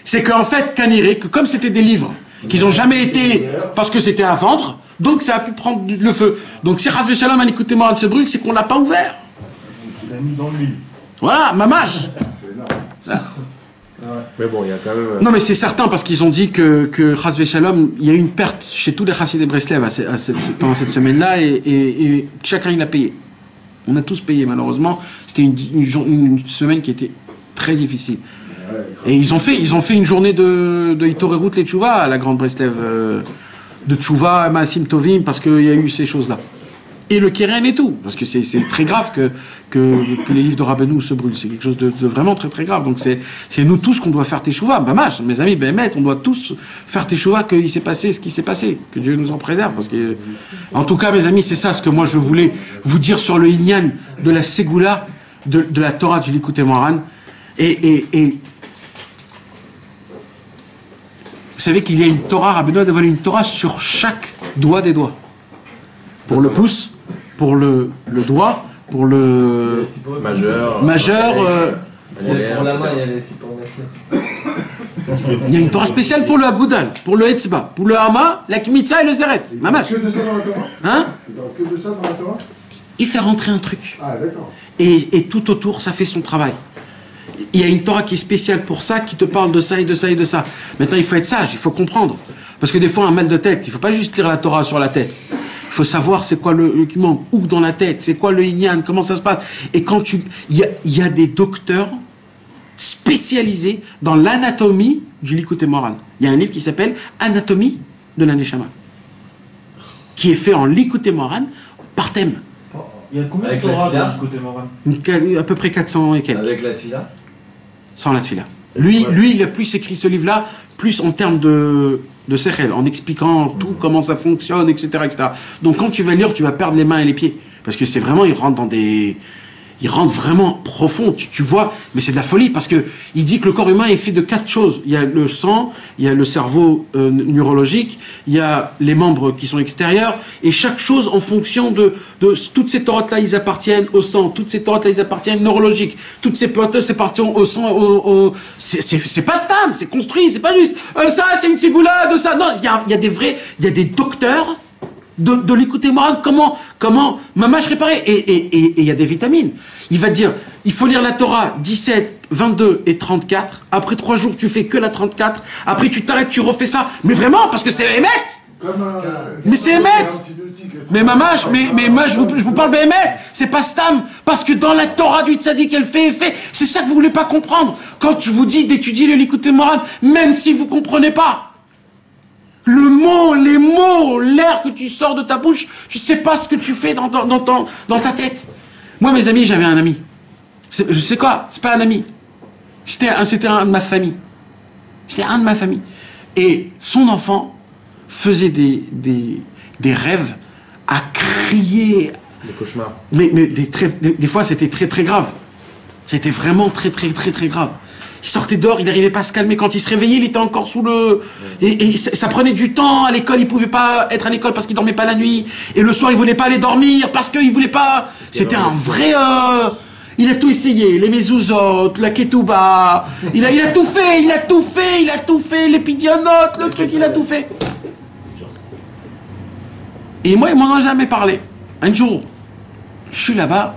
B: C'est qu'en fait, Kaniré, que comme c'était des livres qu'ils n'ont jamais été... Parce que c'était à vendre, donc ça a pu prendre le feu. Donc, si Chas v'Shalom, un Likutei Moharan se brûle, c'est qu'on ne l'a pas ouvert.
F: Il l'a mis dans le livre.
B: Voilà, mamache.
E: C'est énorme.
A: Mais bon, il y a quand même...
B: Non, mais c'est certain, parce qu'ils ont dit que Chas v'Shalom, il y a eu une perte chez tous les Chassidés Breslev pendant cette semaine-là, et chacun il a payé. On a tous payé, malheureusement. C'était une semaine qui était très difficile. Et ils ont fait une journée de Hitorerut les Tchouva à la Grande Breslev, de Tchouva, Maasim Tovim, parce qu'il y a eu ces choses-là. Et le Keren et tout, parce que c'est très grave que les livres de Rabbeinu se brûlent. C'est quelque chose de vraiment très très grave. Donc c'est nous tous qu'on doit faire Teshuvah. Bamash, mes amis, on doit tous faire Teshuvah qu'il s'est passé ce qui s'est passé. Que Dieu nous en préserve. Parce que, en tout cas, mes amis, c'est ça ce que moi je voulais vous dire sur le Inyan de la Ségoula, de la Torah du Likutei Moharan. Et vous savez qu'il y a une Torah, Rabbeinu a dévoilé une Torah sur chaque doigt des doigts. Pour le pouce, pour le doigt, pour le
A: majeur.
B: Pour
D: la main, il y a les Sipour.
B: Il y a une Torah spéciale pour le Agoudal, pour le Etzba, pour le Hama, la Kmitza et le Zeret. Mamash.
E: Que de ça dans la Torah?
B: Hein?
E: Que de ça dans la Torah?
B: Il fait rentrer un truc.
E: Ah, d'accord.
B: Et tout autour, ça fait son travail. Il y a une Torah qui est spéciale pour ça, qui te parle de ça et de ça et de ça. Maintenant, il faut être sage, il faut comprendre. Parce que des fois, un mal de tête, il ne faut pas juste lire la Torah sur la tête. Il faut savoir c'est quoi le qui manque, où dans la tête, c'est quoi le Inyan, comment ça se passe. Et quand il y a des docteurs spécialisés dans l'anatomie du Likutei Moharan. Il y a un livre qui s'appelle Anatomie de la Neshama, qui est fait en Likutei Moharan par thème.
F: Il y a combien de
D: Avec la
F: Torah
D: tefila
F: dans le Likutei Moharan?
B: À peu près 400 et quelques.
D: Avec la tefila?
B: Sans la tefila. Lui, il a plus écrit ce livre-là, plus en termes de sechel, en expliquant tout, comment ça fonctionne, etc., etc. Donc quand tu vas lire, tu vas perdre les mains et les pieds. Parce que c'est vraiment, il rentre dans des... il rentre vraiment profond, tu vois, mais c'est de la folie parce que il dit que le corps humain est fait de 4 choses. Il y a le sang, il y a le cerveau neurologique, il y a les membres qui sont extérieurs, et chaque chose en fonction de toutes ces torotes-là, ils appartiennent au sang, toutes ces torotes-là, ils appartiennent au neurologique, toutes ces poteuses, c'est parti au sang, c'est pas stable, c'est construit, c'est pas juste, ça c'est une ségoula de ça, non, il y a des vrais, il y a des docteurs de l'écouter Moran, comment mamache réparer, et il y a des vitamines. Il va te dire, il faut lire la Torah 17, 22 et 34, après 3 jours tu fais que la 34, après tu t'arrêtes, tu refais ça, mais vraiment, parce que c'est émet. Mais c'est émet. Mais mamache, mais moi je vous parle béhémet, c'est pas stam, parce que dans la Torah du tzaddik elle fait effet, c'est ça que vous voulez pas comprendre. Quand je vous dis d'étudier le Likutei Moharan, même si vous comprenez pas, le mot, les mots, l'air que tu sors de ta bouche, tu sais pas ce que tu fais dans ta tête. Moi, mes amis, j'avais un ami. Je sais quoi? C'est pas un ami. C'était un de ma famille. C'était un de ma famille. Et son enfant faisait des rêves à crier.
A: Des cauchemars.
B: Mais des fois, c'était très, très grave. C'était vraiment très, très, très, très grave. Il sortait dehors, il n'arrivait pas à se calmer. Quand il se réveillait, il était encore sous le... Et ça prenait du temps à l'école. Il pouvait pas être à l'école parce qu'il dormait pas la nuit. Et le soir, il voulait pas aller dormir parce qu'il voulait pas... C'était un vrai... Il a tout essayé. Les mezuzot, la ketouba. Il a tout fait, il a tout fait. Les pidionotes, le truc, il a tout fait. Et moi, il m'en a jamais parlé. Un jour, je suis là-bas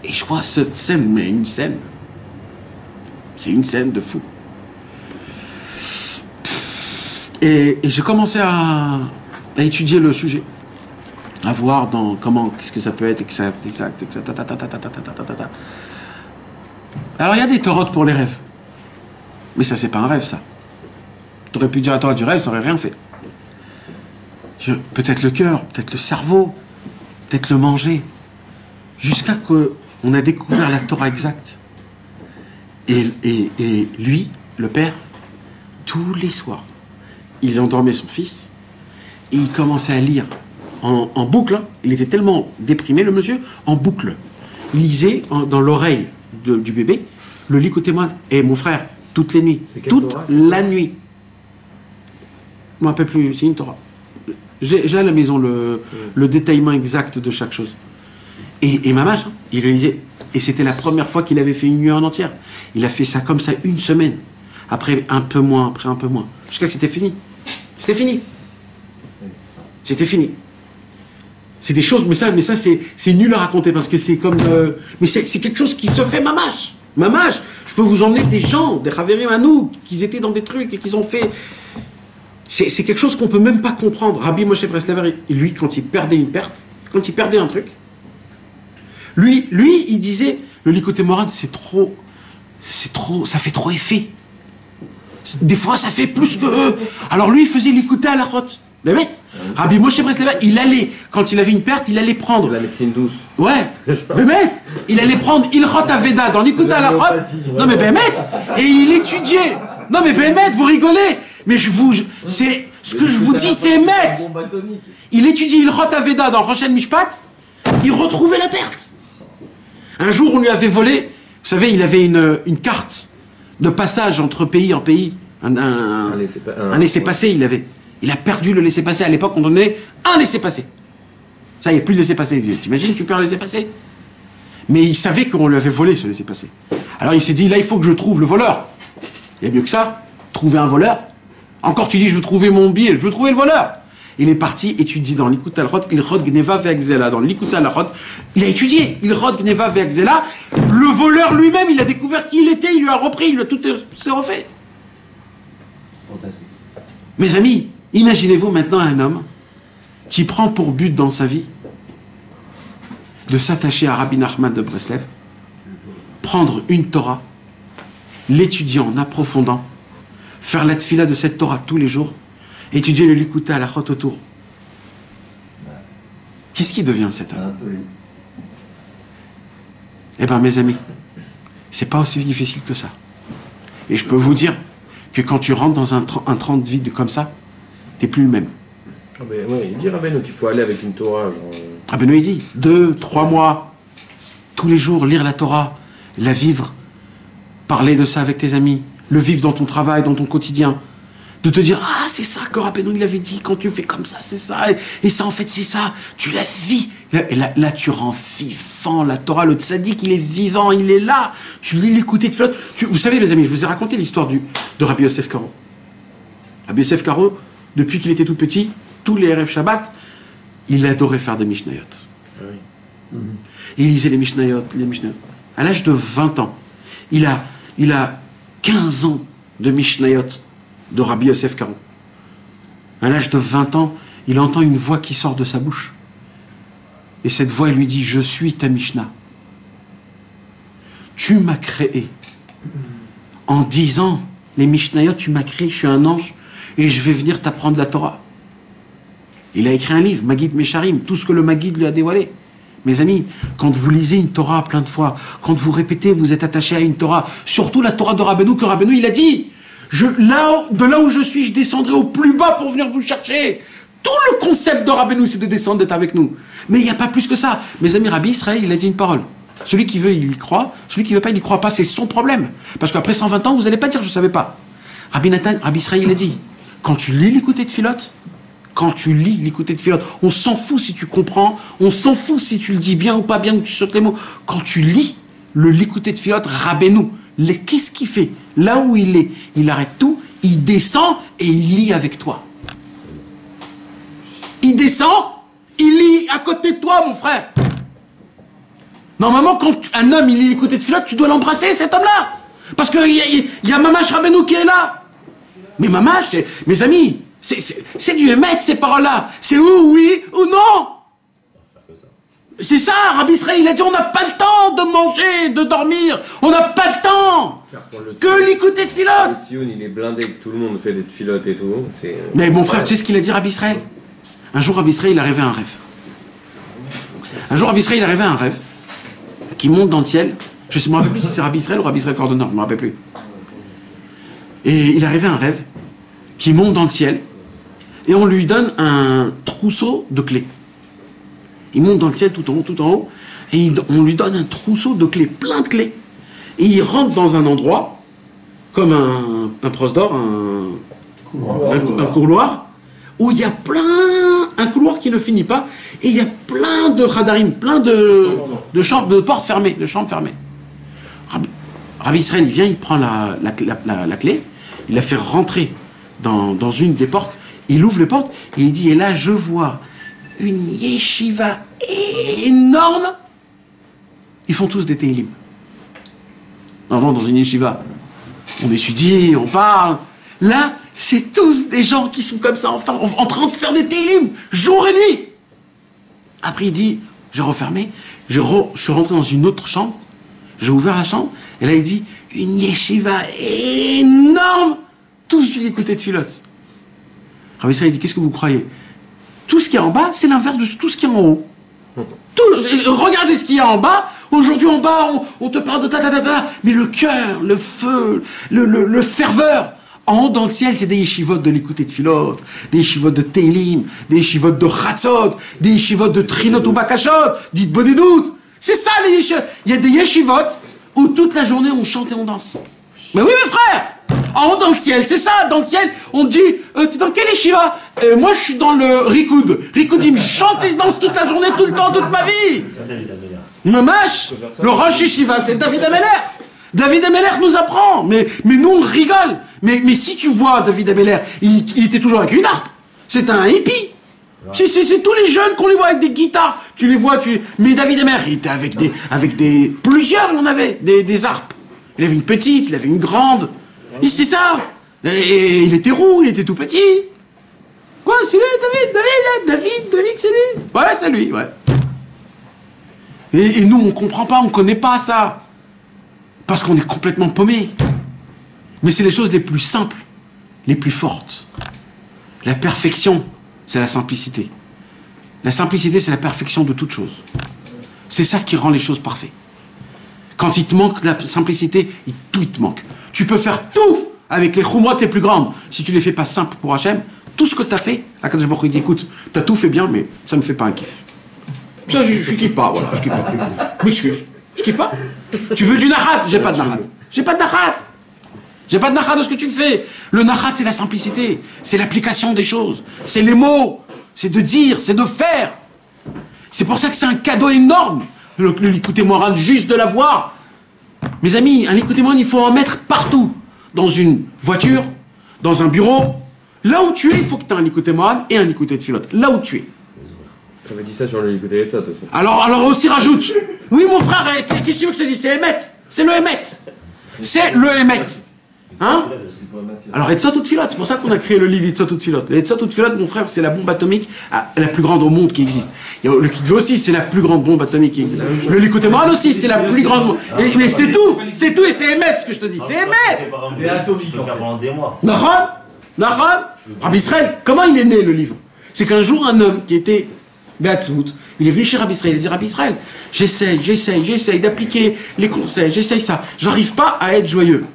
B: et je vois cette scène, mais une scène. C'est une scène de fou. Et j'ai commencé à étudier le sujet, à voir qu'est-ce que ça peut être, exact. Alors il y a des torotes pour les rêves. Mais ça, c'est pas un rêve, ça. Tu aurais pu dire à toi du rêve, ça aurait rien fait. Peut-être le cœur, peut-être le cerveau, peut-être le manger. Jusqu'à qu'on a découvert la Torah exacte. Et lui, le père, tous les soirs, il endormait son fils et il commençait à lire en boucle. Hein. Il était tellement déprimé, le monsieur, en boucle. Il lisait dans l'oreille du bébé le Likutei Moharan. Et mon frère, toutes les nuits, toute la nuit. Je ne me rappelle plus, c'est une Torah. J'ai à la maison le détaillement exact de chaque chose. Et mamache, hein, il le lisait. Et c'était la première fois qu'il avait fait une nuit en entière. Il a fait ça comme ça une semaine. Après un peu moins, après un peu moins. Jusqu'à que c'était fini. C'était fini. C'était fini. C'est des choses, mais ça c'est nul à raconter parce que c'est comme... mais c'est quelque chose qui se fait mamache. Mamache. Je peux vous emmener des gens, des Haverim à nous, qui étaient dans des trucs et qu'ils ont fait... C'est quelque chose qu'on peut même pas comprendre. Rabbi Moshe Breslever, lui, quand il perdait une perte, quand il perdait un truc, lui, il disait, le Likutei Moharan, c'est trop, ça fait trop effet. Des fois, ça fait plus que... Alors lui, il faisait l'écouter à la rote. Le bête. Rabbi Moshe Breslever, il allait, quand il avait une perte, il allait prendre...
D: C'est la médecine douce.
B: Ouais, Bémet, il allait prendre Ilchot Aveda dans l'écoute à la rote. Non mais Bémet, et il étudiait. Non mais Bémet, vous rigolez. Mais c'est ce que je vous dis, c'est Bémet. Il étudiait Ilchot Aveda dans Rochen Mishpat, il retrouvait la perte. Un jour, on lui avait volé, vous savez, il avait une carte de passage entre pays en pays, un laissez-passer, il avait. Il a perdu le laissez-passer. À l'époque, on donnait un laissez-passer. Ça, il n'y a plus de laissez-passer. T'imagines, tu perds le laissez-passer. Mais il savait qu'on lui avait volé ce laissez-passer. Alors il s'est dit, là, il faut que je trouve le voleur. Il y a mieux que ça, trouver un voleur. Encore, tu dis, je veux trouver mon billet, je veux trouver le voleur. Il est parti étudier dans l'Ikut al-Rod, Ilchot Gneva ve'Agzela. Dans l'Ikut al-Rod, il a étudié Ilchot Gneva ve'Agzela. Le voleur lui-même, il a découvert qui il était, il lui a repris, il lui a tout s'est refait. Mes amis, imaginez-vous maintenant un homme qui prend pour but dans sa vie de s'attacher à Rabbi Nachman de Breslev, prendre une Torah, l'étudier en approfondant, faire la tfila de cette Torah tous les jours, étudier le Likutei à la chot autour. Qu'est-ce qui devient cet homme? Eh bien, mes amis, c'est pas aussi difficile que ça. Et je peux vous dire que quand tu rentres dans un 30 vide comme ça, t'es plus le même.
A: Ah ben, ouais, il dit Rabbeinu qu'il faut aller avec une Torah, genre...
B: Rabbeinu il dit 2, 3 mois. tous les jours lire la Torah, la vivre, parler de ça avec tes amis, le vivre dans ton travail, dans ton quotidien, de te dire, ah, c'est ça que Rabbeinu il avait dit, quand tu fais comme ça, c'est ça, et ça en fait c'est ça, tu la vis. Là, tu rends vivant la Torah, le tzaddik il est vivant, il est là, tu lis l'écouter de flotte. Vous savez mes amis, je vous ai raconté l'histoire de Rabbi Yosef Karo. Rabbi Yosef Karo, depuis qu'il était tout petit, tous les Erev Shabbat, il adorait faire des Mishnayot. Il lisait les Mishnayot. À l'âge de 20 ans, il a 15 ans de Mishnayot de Rabbi Yosef Karo. À l'âge de 20 ans, il entend une voix qui sort de sa bouche. Et cette voix lui dit, je suis ta Mishnah. Tu m'as créé. En disant, les Mishnayot, tu m'as créé, je suis un ange, et je vais venir t'apprendre la Torah. Il a écrit un livre, Maggid Mesharim, tout ce que le Maggid lui a dévoilé. Mes amis, quand vous lisez une Torah plein de fois, quand vous répétez, vous êtes attaché à une Torah, surtout la Torah de Rabbeinu, que Rabbeinu, il a dit, de là où je suis, je descendrai au plus bas pour venir vous chercher. Tout le concept de Rabbeinu, c'est de descendre, d'être avec nous. Mais il n'y a pas plus que ça. Mes amis, Rabbi Israël, il a dit une parole. Celui qui veut, il y croit. Celui qui ne veut pas, il n'y croit pas. C'est son problème. Parce qu'après 120 ans, vous n'allez pas dire, je ne savais pas. Rabbi Israël, il a dit, quand tu lis l'écouté de Philote, on s'en fout si tu comprends, on s'en fout si tu le dis bien ou pas bien, ou tu sautes les mots. Quand tu lis l'écouté de Philote, Rabbeinu, qu'est-ce qu'il fait? Là où il est, il arrête tout, il descend et il lit avec toi. Il descend, il lit à côté de toi, mon frère. Normalement, quand un homme il lit l'écouté de Philote, tu dois l'embrasser, cet homme-là. Parce qu'il y a Mamash Rabbeinu qui est là. Mais Mamash, mes amis, c'est du émettre ces paroles-là. C'est oui ou non. C'est ça, Rabbi Israël, il a dit on n'a pas le temps de manger, de dormir. On n'a pas le temps que l'écouter de Philote.
H: Le Tsioun, il est blindé, que tout le monde fait des Philotes et tout.
B: Mais mon frère, tu sais ce qu'il a dit Rabbi Israël? Un jour, Rabbi Israël, il a rêvé un rêve. Qui monte dans le ciel. Je ne me rappelle plus si c'est Rabbi Israël ou Rabbi Israël Cordonneur, je ne me rappelle plus. Et il a rêvé un rêve qui monte dans le ciel et on lui donne un trousseau de clés. Il monte dans le ciel tout en haut, et on lui donne un trousseau de clés, plein de clés. Et il rentre dans un endroit, comme un prosdor, un couloir, où il y a un couloir qui ne finit pas, et il y a plein de chadarim, plein de chambres, de portes fermées, de chambres fermées. Rabbi Israël, il vient, il prend la clé, il la fait rentrer dans une des portes, il ouvre les portes, et il dit, et là je vois une yeshiva énorme. Ils font tous des télim. Normalement, dans une yeshiva, on étudie, on parle. Là, c'est tous des gens qui sont comme ça, en train de faire des télim, jour et nuit. Après, il dit, j'ai refermé, je suis rentré dans une autre chambre, j'ai ouvert la chambre, et là, il dit, une yeshiva énorme, tous du écouter de Philote. Rabbi Israël, il dit, qu'est-ce que vous croyez? Tout ce qui est en bas, c'est l'inverse de tout ce qui est en haut. Regardez ce qu'il y a en bas. Aujourd'hui, en bas, on te parle de ta. Mais le cœur, le feu, le ferveur. En haut, dans le ciel, c'est des yeshivot de l'écouter de Philote, des yeshivot de Télim, des yeshivot de Chatzot, des yeshivot de Trinot ou Bakashot, dites bonne doute. C'est ça, les yeshivot. Il y a des yeshivot où toute la journée, on chante et on danse. Mais oui, mes frères! En haut dans le ciel, c'est ça, dans le ciel, on dit, t'es dans quel yeshiva? Moi je suis dans le Rikoud. Rikoud, il me chante et danse toute la journée, tout le temps, toute ma vie. Mamash, le Rosh Yeshiva, c'est David Ameller. David Ameller nous apprend, mais nous on rigole. Mais si tu vois David Ameller, il était toujours avec une harpe. C'est un hippie. C'est tous les jeunes qu'on les voit avec des guitares. Tu les vois, mais David Ameller, il était avec plusieurs, on avait des harpes. Il avait une petite, il avait une grande. Et c'est ça. Et il était roux, il était tout petit. Quoi, c'est lui, David, c'est lui. Ouais, c'est lui, ouais. Et nous, on comprend pas, on connaît pas ça. Parce qu'on est complètement paumé. Mais c'est les choses les plus simples, les plus fortes. La perfection, c'est la simplicité. La simplicité, c'est la perfection de toute chose. C'est ça qui rend les choses parfaites. Quand il te manque la simplicité, tout il te manque. Tu peux faire tout avec les chumrot les plus grandes. Si tu les fais pas simples pour Hachem, tout ce que tu as fait, Akadosh Baruch Hu dit, écoute, tu as tout fait bien, mais ça me fait pas un kiff. Ça, je kiffe pas, voilà, je kiffe pas. M'excuse. Je kiffe pas. Tu veux du nachat? J'ai pas de nachat. J'ai pas de nachat. J'ai pas de nachat de ce que tu me fais. Le nachat, c'est la simplicité. C'est l'application des choses. C'est les mots. C'est de dire, c'est de faire. C'est pour ça que c'est un cadeau énorme. Le Likutei Moharan, juste de l'avoir. Mes amis, un Likutei Moharan, il faut en mettre partout. Dans une voiture, dans un bureau. Là où tu es, il faut que tu aies un Likutei Moharan et un Likutei Tfilot. Là où tu es.
H: Tu avais dit ça sur le Likutei Yetzat aussi.
B: Alors aussi rajoute. Oui, mon frère, qu'est-ce que tu veux que je te dise? C'est Emet. C'est le Emet. C'est le Emet. Hein? Alors, Etzot ou Tfilot, c'est pour ça qu'on a créé le livre Etzot ou Tfilot. Etzot ou Tfilot, mon frère, c'est la bombe atomique la plus grande au monde qui existe. Et le Kitvé aussi, c'est la plus grande bombe atomique qui existe. Le Likutei Moharan aussi, c'est la plus grande. Mais c'est tout, et c'est Emet ce que je te dis. C'est Emet.
F: C'est atomique en fait. Pendant des mois.
B: Nachon, Rabbi Israël, comment il est né le livre? C'est qu'un jour, un homme qui était Beatzvout, il est venu chez Rabbi Israël, il a dit Rabbi Israël, j'essaye d'appliquer les conseils, j'essaye ça, j'arrive pas à être joyeux.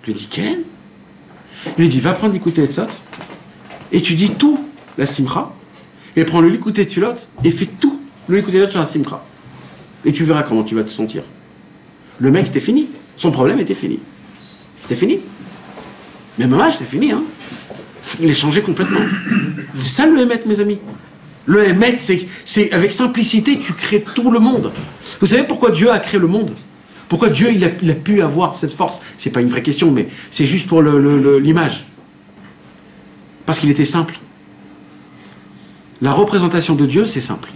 B: Je lui ai dit, Ken? Il lui dit, va prendre l'écouté de ça, étudie tout la simcha, et prends le l'écouté de Tfilot, et fais tout le l'écouté de sur la simcha. Et tu verras comment tu vas te sentir. Le mec, c'était fini. Son problème était fini. C'était fini. Mais maman, c'est fini, hein. Il est changé complètement. C'est ça le Emet, mes amis. Le Emet, c'est avec simplicité, tu crées tout le monde. Vous savez pourquoi Dieu a créé le monde? Pourquoi Dieu il a pu avoir cette force? C'est pas une vraie question, mais c'est juste pour l'image. Parce qu'il était simple. La représentation de Dieu, c'est simple.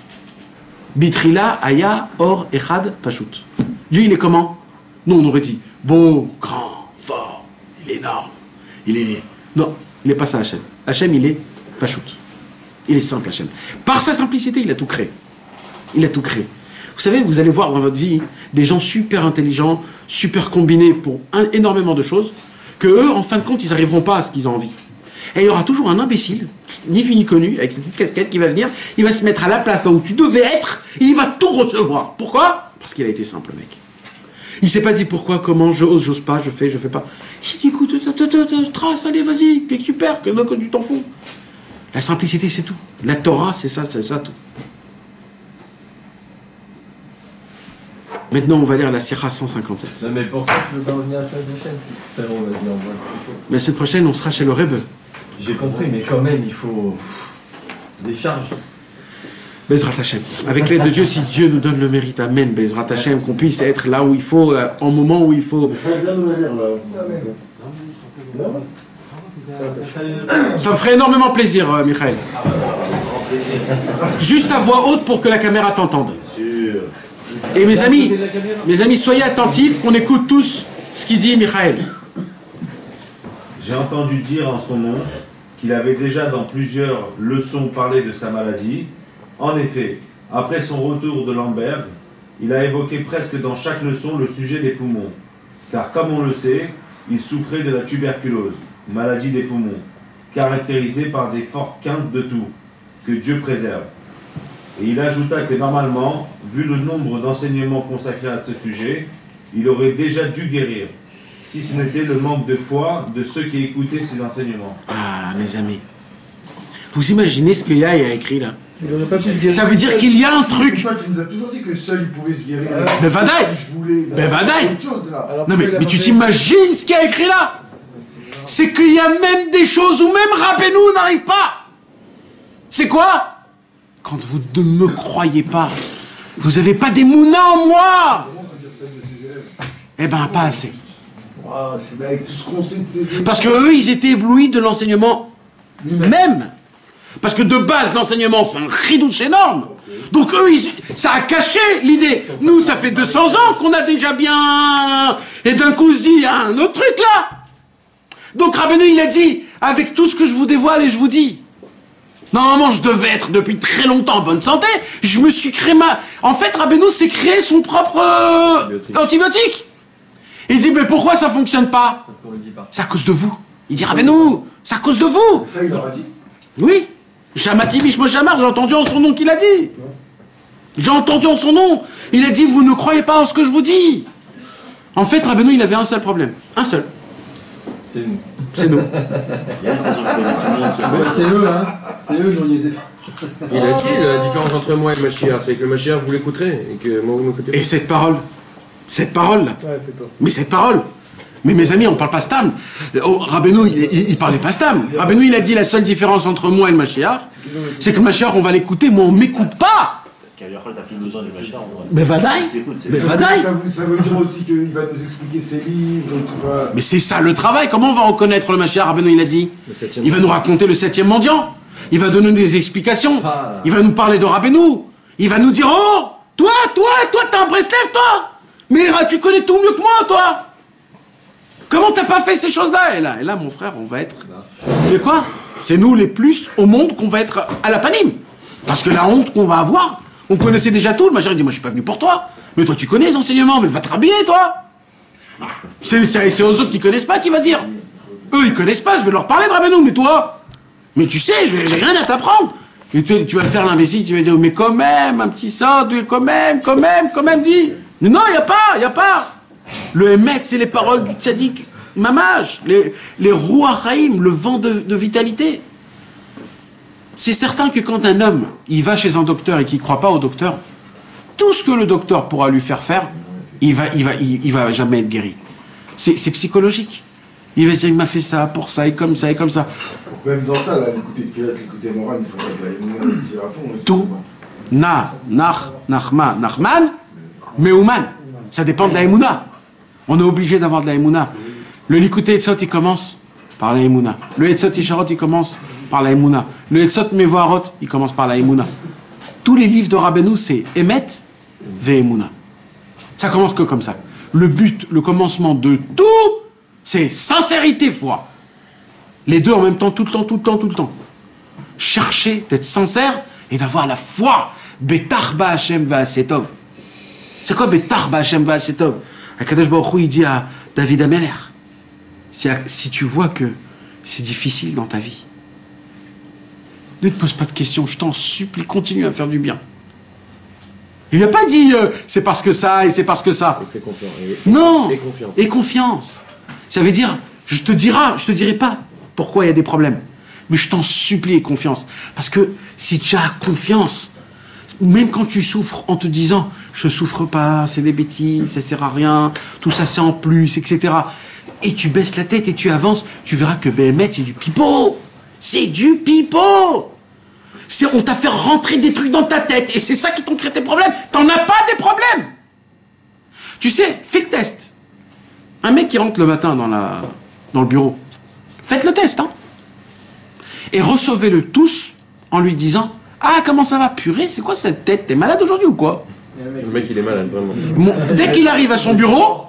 B: Bitrila, Aya, Or, Echad, Pashut. Dieu, il est comment? Nous, on aurait dit beau, grand, fort, il est énorme. Non, il n'est pas ça, Hachem. Hachem, il est Pashut. Il est simple, Hachem. Par sa simplicité, il a tout créé. Il a tout créé. Vous savez, vous allez voir dans votre vie des gens super intelligents, super combinés pour énormément de choses, que eux, en fin de compte, ils n'arriveront pas à ce qu'ils ont envie. Et il y aura toujours un imbécile, ni vu ni connu, avec cette petite casquette qui va venir, il va se mettre à la place là où tu devais être, et il va tout recevoir. Pourquoi? Parce qu'il a été simple, le mec. Il s'est pas dit pourquoi, comment, j'ose pas, je fais pas. Il s'est dit, écoute, trace, allez, vas-y, qu'est-ce que tu perds, que tu t'en fous. La simplicité, c'est tout. La Torah, c'est ça tout. Maintenant, on va lire la Sira 157.
D: Non, mais pour ça, tu veux pas revenir à la semaine prochaine? Frérot, vas-y, on voit ce qu'il faut.
B: La semaine prochaine, on sera chez le Rebbe.
D: J'ai compris, mais quand même, il faut des charges.
B: Bezrat Hashem. Avec l'aide de Dieu, si Dieu nous donne le mérite, Amen, Bezrat Hashem, qu'on puisse être là où il faut, en moment où il faut. Ça me ferait énormément plaisir, Michael. Juste à voix haute pour que la caméra t'entende. Et mes amis, soyez attentifs, qu'on écoute tous ce qu'il dit, Michael.
F: J'ai entendu dire en son nom qu'il avait déjà dans plusieurs leçons parlé de sa maladie. En effet, après son retour de Lemberg, il a évoqué presque dans chaque leçon le sujet des poumons. Car comme on le sait, il souffrait de la tuberculose, maladie des poumons, caractérisée par des fortes quintes de toux, que Dieu préserve. Et il ajouta que normalement, vu le nombre d'enseignements consacrés à ce sujet, il aurait déjà dû guérir, si ce n'était le manque de foi de ceux qui écoutaient ces enseignements.
B: Ah, mes amis, vous imaginez ce qu'il y a écrit là?
A: Il aurait pas pu se guérir.
B: Ça veut dire qu'il y a un truc.
E: Tu nous as toujours dit que seul il pouvait se guérir.
B: Mais Vadaï!
E: Si je voulais.
B: Mais Vadaï!
E: Autre chose là.
A: Alors,
B: Non mais tu t'imagines ce qu'il y a écrit là? C'est qu'il y a même des choses où même Rabbeinu n'arrive pas. C'est quoi? Quand vous ne me croyez pas, vous n'avez pas des mouna en moi. Eh ben pas assez.
E: Mais avec tout ce qu'on sait de ses élèves.
B: Parce que eux, ils étaient éblouis de l'enseignement même. Parce que de base, l'enseignement, c'est un ridouche énorme. Donc eux, ça a caché l'idée. Nous, ça fait 200 ans qu'on a déjà bien... Et d'un coup, on se dit, il y a un autre truc là. Donc Rabbeinu, il a dit, avec tout ce que je vous dévoile et je vous dis, normalement, je devais être depuis très longtemps en bonne santé. Je me suis créé En fait, Rabbeinu s'est créé son propre antibiotique. Il dit, mais pourquoi ça fonctionne pas?
D: Parce qu'on le dit pas.
B: C'est à cause de vous. Il dit, Rabbeinu, c'est à cause de vous.
E: Ça, il leur a dit.
B: Oui. Shamati Bishmo Shamar, j'ai entendu en son nom qu'il a dit. J'ai entendu en son nom. Il a dit, vous ne croyez pas en ce que je vous dis. En fait, Rabbeinu, il avait un seul problème. Un seul.
D: C'est nous.
B: C'est nous.
F: Il y a une raison pour laquelle tout le monde se pose.
A: C'est eux, hein. C'est eux, nous, on y était.
H: Il a dit la différence entre moi et Mashiach, c'est que le Mashiach vous l'écouterez et que moi vous m'écoutez pas.
B: Et cette parole, Cette parole-là.
A: Ouais, fait peur.
B: Mais cette parole. Mais mes amis, on parle pas stam. Rabbeinu, il parlait pas stam. Rabbeinu, il a dit la seule différence entre moi et le Mashiach, c'est que le Mashiach, on va l'écouter, moi, on m'écoute pas. Mais vadaï. Mais vadaï.
I: Ça veut dire aussi qu'il va nous expliquer ses livres, tout va...
B: Mais c'est ça le travail. Comment on va reconnaître le Mashiach? Rabbeinu, il a dit. Il va nous raconter le 7e mendiant. Il va donner des explications. Il va nous parler de Rabbeinu. Il va nous dire, oh, toi, t'as un Breslev, toi. Mais tu connais tout mieux que moi, toi. Comment t'as pas fait ces choses-là? Et là, mon frère, on va être... Mais quoi? C'est nous les plus au monde qu'on va être à la panime. Parce que la honte qu'on va avoir, on connaissait déjà tout. Le Mashiach dit, moi, je suis pas venu pour toi. Mais toi, tu connais les enseignements, mais va te rhabiller, toi. C'est aux autres qui connaissent pas qui va dire. Eux, ils connaissent pas, je vais leur parler de Rabbeinu, mais toi... Mais tu sais, j'ai rien à t'apprendre. Et tu vas faire l'imbécile, tu vas dire, mais quand même, un petit ça, quand même, dis. Mais non, y a pas. Le Emet, c'est les paroles du tzaddik mamaj, les Ruach Haïm, le vent de vitalité. C'est certain que quand un homme, il va chez un docteur et qu'il ne croit pas au docteur, tout ce que le docteur pourra lui faire, il va jamais être guéri. C'est psychologique. Il va dire, il m'a fait ça, pour ça, et comme ça, et comme ça.
I: Même dans ça, là, l'écouter de Filat, l'écouter Moran, il faut pas que la ici à fond.
B: Tout. Nachman, Meuman. Ça dépend de la Emouna. On est obligé d'avoir de la Emouna. Le Likutei Etzot, il commence par la Emouna. Le Etzot Isharot, il commence par la Emouna. Le Etzot Mevoharot, il commence par la Emouna. Tous les livres de Rabbeinu, c'est Emet ve Emouna. Ça commence que comme ça. Le but, le commencement de tout, c'est sincérité, foi. Les deux en même temps, tout le temps. Chercher d'être sincère et d'avoir la foi. Betar ba Hashem va'asetov. C'est quoi Betar ba Hashem va'asetov? Akadosh Baruch Hu, il dit à David Ameler, si tu vois que c'est difficile dans ta vie, ne te pose pas de questions, je t'en supplie, continue à faire du bien. Il lui a pas dit c'est parce que ça et c'est parce que ça.
H: Il fait confiance.
B: Non. Et confiance. Ça veut dire, je te dirai pas pourquoi il y a des problèmes. Mais je t'en supplie, et confiance. Parce que si tu as confiance, même quand tu souffres en te disant je souffre pas, c'est des bêtises, ça sert à rien, tout ça c'est en plus, etc. Et tu baisses la tête et tu avances, tu verras que BMX c'est du pipeau. C'est du pipeau. On t'a fait rentrer des trucs dans ta tête et c'est ça qui t'ont créé tes problèmes. T'en as pas des problèmes. Tu sais, fais le test. Un mec qui rentre le matin dans le bureau, faites le test, hein. Et recevez-le tous en lui disant ah, comment ça va, purée, c'est quoi cette tête? T'es malade aujourd'hui ou quoi?
H: Le mec, il est malade, vraiment.
B: Dès qu'il arrive à son bureau,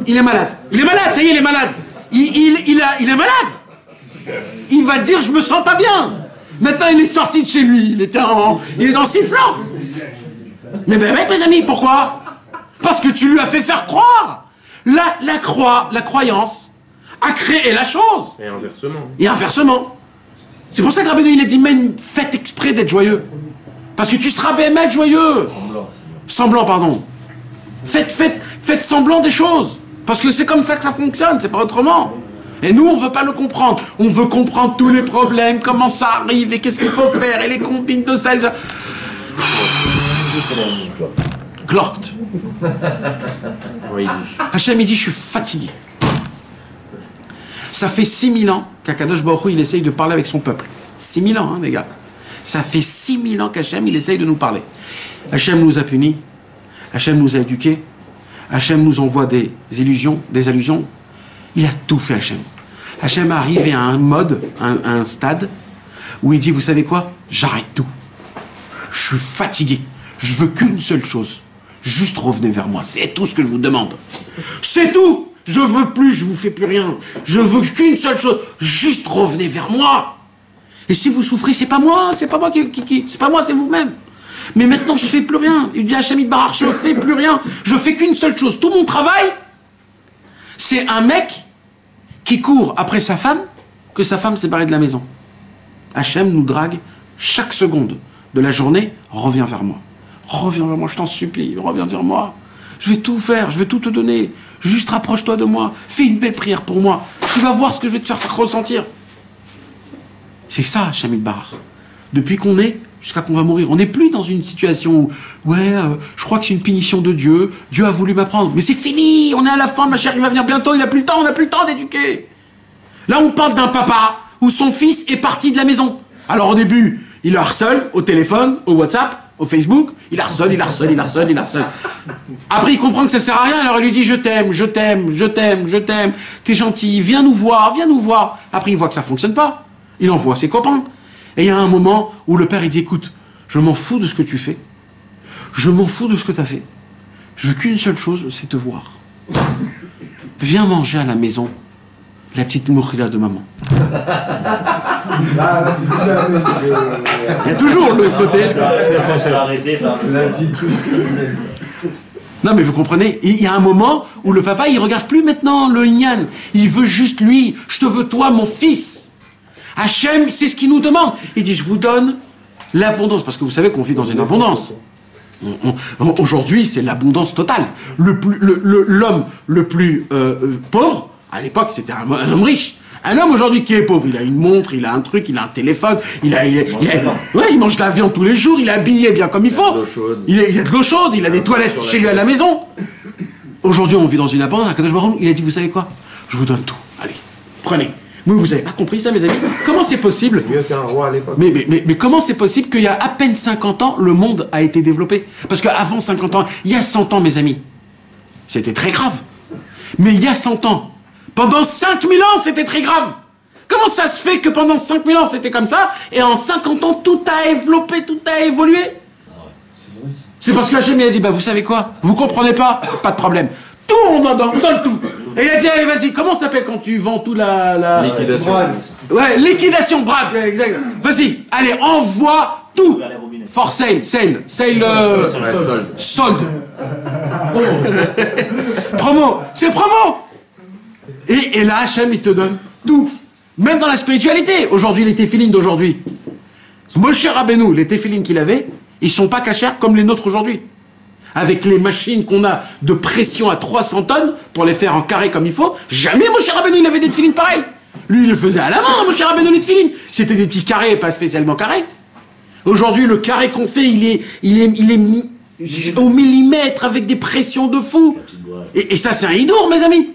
B: il est malade. Il est malade, ça y est, il est malade. Il est malade. Il va dire, je me sens pas bien. Maintenant, il est sorti de chez lui. Il est dans le sifflant. Mais ben, mec, mes amis, pourquoi? Parce que tu lui as fait faire croire. La croyance a créé la chose. Et inversement. C'est pour ça que Rabbeinu, il a dit, même faites exprès d'être joyeux. Parce que tu seras BML joyeux. Semblant, pardon. Faites semblant des choses. Parce que c'est comme ça que ça fonctionne, c'est pas autrement. Et nous, on veut pas le comprendre. On veut comprendre tous les problèmes, comment ça arrive, et qu'est-ce qu'il faut faire, et les combines de ça, et ça. Glort. Hachem, il dit, je suis fatigué. Ça fait 6000 ans qu'Akadosh Baruch Hu, il essaye de parler avec son peuple. 6000 ans, hein, les gars. Ça fait 6000 ans qu'Hachem, il essaye de nous parler. Hachem nous a punis. Hachem nous a éduqués. Hachem nous envoie des illusions, des allusions. Il a tout fait, Hachem. Hachem est arrivé à un mode, à un stade, où il dit, vous savez quoi? J'arrête tout. Je suis fatigué. Je veux qu'une seule chose. Juste revenez vers moi. C'est tout ce que je vous demande. C'est tout. Je veux plus, je vous fais plus rien. Je veux qu'une seule chose. Juste revenez vers moi. Et si vous souffrez, c'est pas moi. C'est pas moi c'est pas moi, c'est vous-même. Mais maintenant, je fais plus rien. Il dit à Hachem Yitbarach, je fais plus rien. Je fais qu'une seule chose. Tout mon travail, c'est un mec qui court après sa femme, que sa femme s'est barrée de la maison. Hachem nous drague chaque seconde de la journée. Reviens vers moi. Reviens vers moi, je t'en supplie. Reviens vers moi. Je vais tout faire, je vais tout te donner. Juste rapproche-toi de moi. Fais une belle prière pour moi. Tu vas voir ce que je vais te faire ressentir. C'est ça, Hachem Yitbarach. Depuis qu'on est, jusqu'à qu'on va mourir. On n'est plus dans une situation où, je crois que c'est une punition de Dieu, Dieu a voulu m'apprendre. Mais c'est fini, on est à la fin, ma chère, il va venir bientôt, il n'a plus le temps, on n'a plus le temps d'éduquer. Là, on parle d'un papa où son fils est parti de la maison. Alors au début, il le harcèle au téléphone, au WhatsApp, au Facebook, il harcèle. Après, il comprend que ça sert à rien, alors il lui dit je t'aime, t'es gentil, viens nous voir. Après, il voit que ça fonctionne pas. Il envoie ses copains. Et il y a un moment où le père, il dit écoute, je m'en fous de ce que tu fais, je m'en fous de ce que tu as fait. Je veux qu'une seule chose, c'est te voir. Viens manger à la maison la petite mourila de maman.
I: Là, c'est plus la même.
B: Il y a toujours le côté.
J: Je vais arrêter.
D: C'est la petite touche.
B: Non mais vous comprenez, il y a un moment où le papa, il regarde plus maintenant le Inyan. Il veut juste lui. Je te veux toi, mon fils. Hachem, c'est ce qu'il nous demande. Il dit, je vous donne l'abondance. Parce que vous savez qu'on vit dans une abondance. Aujourd'hui, c'est l'abondance totale. L'homme le plus pauvre, à l'époque, c'était un homme riche. Un homme aujourd'hui qui est pauvre, il a une montre, il a un truc, il a un téléphone, il mange de la viande tous les jours, il est habillé bien comme il faut. Il a de l'eau chaude, il a des toilettes chez lui à la maison. Aujourd'hui, on vit dans une abondance. Akadosh Baruch Hu, il a dit, vous savez quoi? Je vous donne tout. Allez, prenez. Mais vous avez pas compris ça, mes amis? Comment c'est possible?
H: Mieux qu'un roi à l'époque.
B: Mais comment c'est possible qu'il y a à peine 50 ans, le monde a été développé? Parce qu'avant 50 ans, il y a 100 ans, mes amis, c'était très grave. Mais il y a 100 ans, pendant 5000 ans, c'était très grave. Comment ça se fait que pendant 5000 ans, c'était comme ça, et en 50 ans, tout a développé, tout a évolué? C'est parce que Hachem, il a dit, bah vous savez quoi? Vous comprenez pas? Pas de problème. Tout, on donne tout. Et il a dit, allez, vas-y, comment ça s'appelle quand tu vends tout la...
D: Liquidation.
B: Ouais, liquidation, brad, exact. Vas-y, allez, envoie tout. For sale, solde. Promo, c'est promo. Et là, Hachem, il te donne tout. Même dans la spiritualité. Aujourd'hui, les téphilines d'aujourd'hui. Moshe Rabbeinu, les téphilines qu'il avait, ils sont pas cachers comme les nôtres aujourd'hui. Avec les machines qu'on a de pression à 300 tonnes pour les faire en carré comme il faut, jamais Moshe Rabbeinu il avait des téphilines pareils. Lui, il le faisait à la main, Moshe Rabbeinu, les téphilines. C'était des petits carrés, pas spécialement carrés. Aujourd'hui, le carré qu'on fait, il est au millimètre avec des pressions de fou. Et ça, c'est un hidour, mes amis.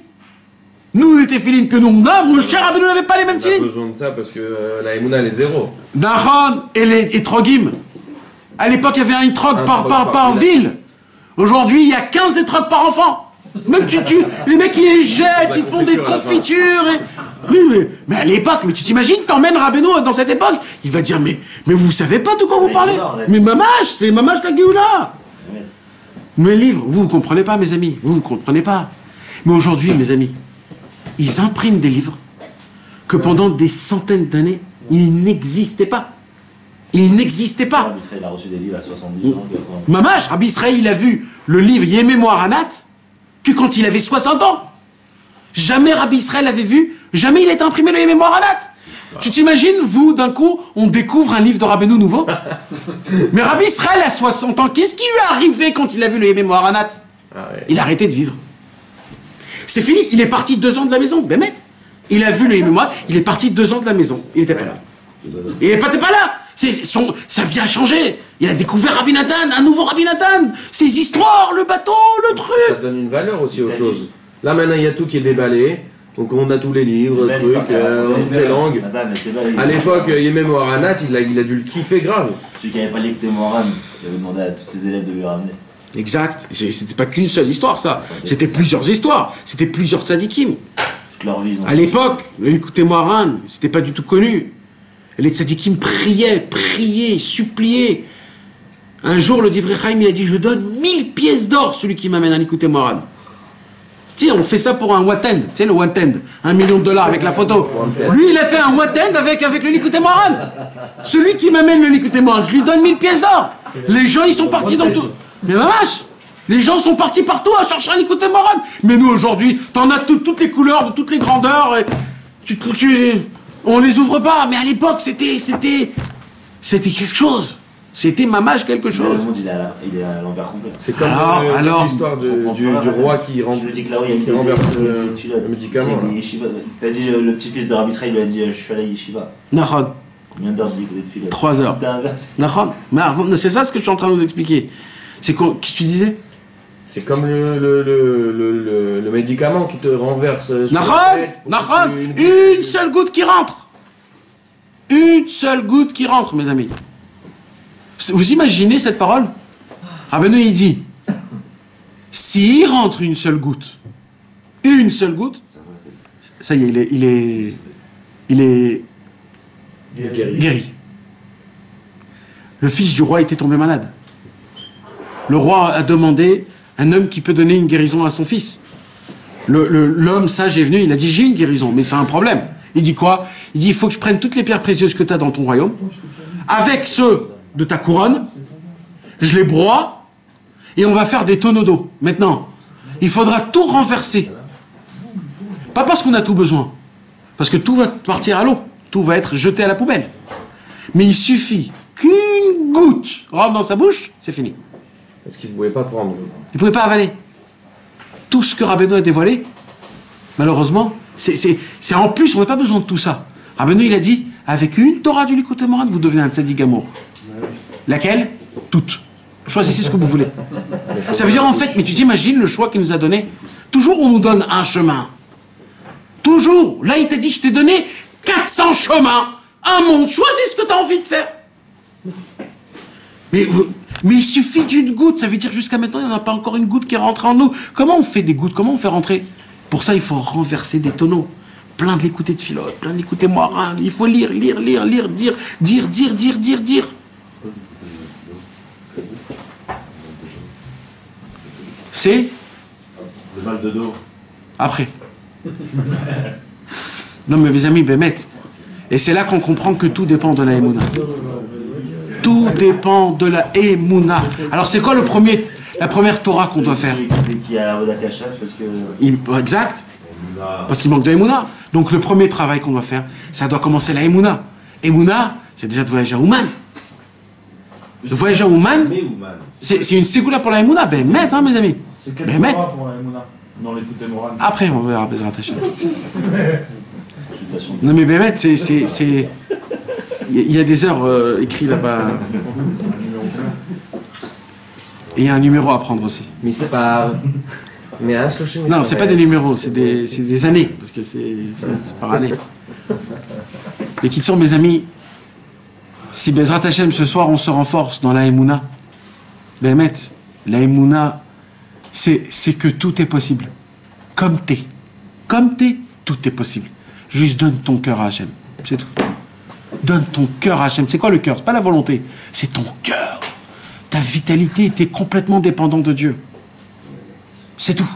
B: Nous, les téphilines que nous on a, Moshe Rabbeinu n'avait pas les mêmes
H: On a
B: téphilines.
H: besoin de ça parce que la Emouna, elle est zéro.
B: Nahon et les Etrogim. À l'époque, il y avait un Etrog par ville. Aujourd'hui, il y a 15 Etrog par enfant. Même les mecs, ils les jettent, ils font des confitures. Oui, mais à l'époque, mais tu t'imagines, t'emmènes Rabbeinu dans cette époque, il va dire, mais vous savez pas de quoi vous parlez? Mais Mamash, c'est Mamash la Géoula. Mes livres, vous comprenez pas, mes amis, vous comprenez pas. Mais aujourd'hui, mes amis, ils impriment des livres que pendant des centaines d'années, ils n'existaient pas. Il n'existait pas.
J: Rabbi Israël a reçu des livres à 70 ans.
B: Mamash, Rabbi Israël, il a vu le livre Yememo Aranat que quand il avait 60 ans. Jamais Rabbi Israël avait vu, jamais il a été imprimé le Yememo Aranat. Tu t'imagines, vous, d'un coup, on découvre un livre de Rabbeinu nouveau? Mais Rabbi Israël a 60 ans, qu'est-ce qui lui est arrivé quand il a vu le Yememo Aranat? Il a arrêté de vivre. C'est fini, il est parti 2 ans de la maison, Bémet. Il a vu le Yememo Aranat, il est parti 2 ans de la maison. Il n'était pas là. Il n'était pas là. Sa vie a changé. Il a découvert Rabbi Nathan, un nouveau Rabbi Nathan. Ses histoires, le bateau, le truc.
H: Ça donne une valeur aussi aux choses. Là maintenant il y a tout qui est déballé. Donc on a tous les livres, trucs, toutes les langues. À l'époque, Yememo Aranat, il a dû le kiffer grave.
J: Celui qui n'avait pas l'écouté Moharan, il avait demandé à tous ses élèves de lui ramener.
B: Exact. C'était pas qu'une seule histoire, ça. C'était plusieurs histoires. C'était plusieurs tzadikim. À l'époque, écoutez-moi, Ran, c'était pas du tout connu. Les tzadikim priaient, suppliaient. Un jour, le Divrei Chaim, il a dit, je donne 1000 pièces d'or, celui qui m'amène un écoutez-moi, Ran. Tiens, on fait ça pour un Wattend, tu sais le Wattend, $1 million avec la photo. Lui, il a fait un Wattend avec le Likutei Moharan. Celui qui m'amène le Likutei Moharan, je lui donne 1000 pièces d'or. Les gens, ils sont partis dans tout. Mais ma vache, les gens sont partis partout à chercher un Likutei Moharan. Mais nous, aujourd'hui, t'en as toutes les couleurs, de toutes les grandeurs. Et on les ouvre pas. Mais à l'époque, c'était quelque chose. C'était mamage quelque chose.
J: Le monde, il est à l'envers complet.
H: C'est comme l'histoire du roi qui renverse le médicament.
J: C'est-à-dire le petit-fils de Rabbi Israël lui a dit je suis allé à Yeshiva.
B: Nahon.
J: Combien d'heures d'écouter de filet?
B: 3 heures. D'accord. Mais c'est ça ce que je suis en train de vous expliquer. C'est quoi? Qu'est-ce que tu disais?
H: C'est comme le médicament qui te renverse.
B: Une seule goutte qui rentre. Une seule goutte qui rentre, mes amis. Vous imaginez cette parole? Rabbeinu il dit, s'il rentre une seule goutte, ça y est, il est guéri. Le fils du roi était tombé malade. Le roi a demandé un homme qui peut donner une guérison à son fils. L'homme sage est venu, il a dit, j'ai une guérison, mais c'est un problème. Il dit quoi? Il dit, il faut que je prenne toutes les pierres précieuses que tu as dans ton royaume, avec ceux de ta couronne, je les broie, et on va faire des tonneaux d'eau. Maintenant, il faudra tout renverser. Pas parce qu'on a tout besoin, parce que tout va partir à l'eau, tout va être jeté à la poubelle. Mais il suffit qu'une goutte rentre dans sa bouche, c'est fini.
H: Parce qu'il ne pouvait pas prendre.
B: Il ne pouvait pas avaler. Tout ce que Rabbeinu a dévoilé, malheureusement, c'est en plus, on n'a pas besoin de tout ça. Rabbeinu, il a dit, avec une Torah du Likutei Moharan, vous devenez un tzaddik gamour. Laquelle? Toutes. Choisissez ce que vous voulez. Ça veut dire en fait, mais tu t'imagines le choix qu'il nous a donné? Toujours on nous donne un chemin. Toujours. Là, il t'a dit, je t'ai donné 400 chemins, un monde. Choisis ce que tu as envie de faire. Mais il suffit d'une goutte. Ça veut dire jusqu'à maintenant, il n'y en a pas encore une goutte qui est rentrée en nous. Comment on fait des gouttes? Comment on fait rentrer? Pour ça, il faut renverser des tonneaux. Plein de l'écouter de Philote, plein d'écouter Moharan. Il faut lire, dire. C'est
F: le mal de dos.
B: Après. Non mais mes amis, Bémet. Et c'est là qu'on comprend que tout dépend de la Emouna. Tout dépend de la Emouna. Alors c'est quoi la première Torah qu'on doit faire?
J: Qui a Odakasha, c'est parce que...
B: Exact. Parce qu'il manque de Emouna. Donc le premier travail qu'on doit faire, ça doit commencer la Emouna. Emouna, c'est déjà de voyager à Ouman. Le voyage à Ouman, c'est une ségoula pour la Emouna. Bémet, hein mes amis.
K: C'est quelle Torah pour la Emouna dans les Likutei Moharan?
B: Après, on verra Bezrat Hashem. Non mais Bémet, c'est... Il y a des heures écrites là-bas. Et il y a un numéro à prendre aussi.
H: Mais c'est pas...
B: Non, c'est pas des numéros, c'est des années, parce que c'est par année. Et qui sont mes amis, si Bezrat Hashem ce soir on se renforce dans la Emouna, Bémet, la Emouna, c'est que tout est possible. Comme t'es, tout est possible. Juste donne ton cœur à Hashem, c'est tout. Donne ton cœur à Hashem. C'est quoi le cœur? C'est pas la volonté, c'est ton cœur. Ta vitalité, t'es complètement dépendant de Dieu. C'est tout.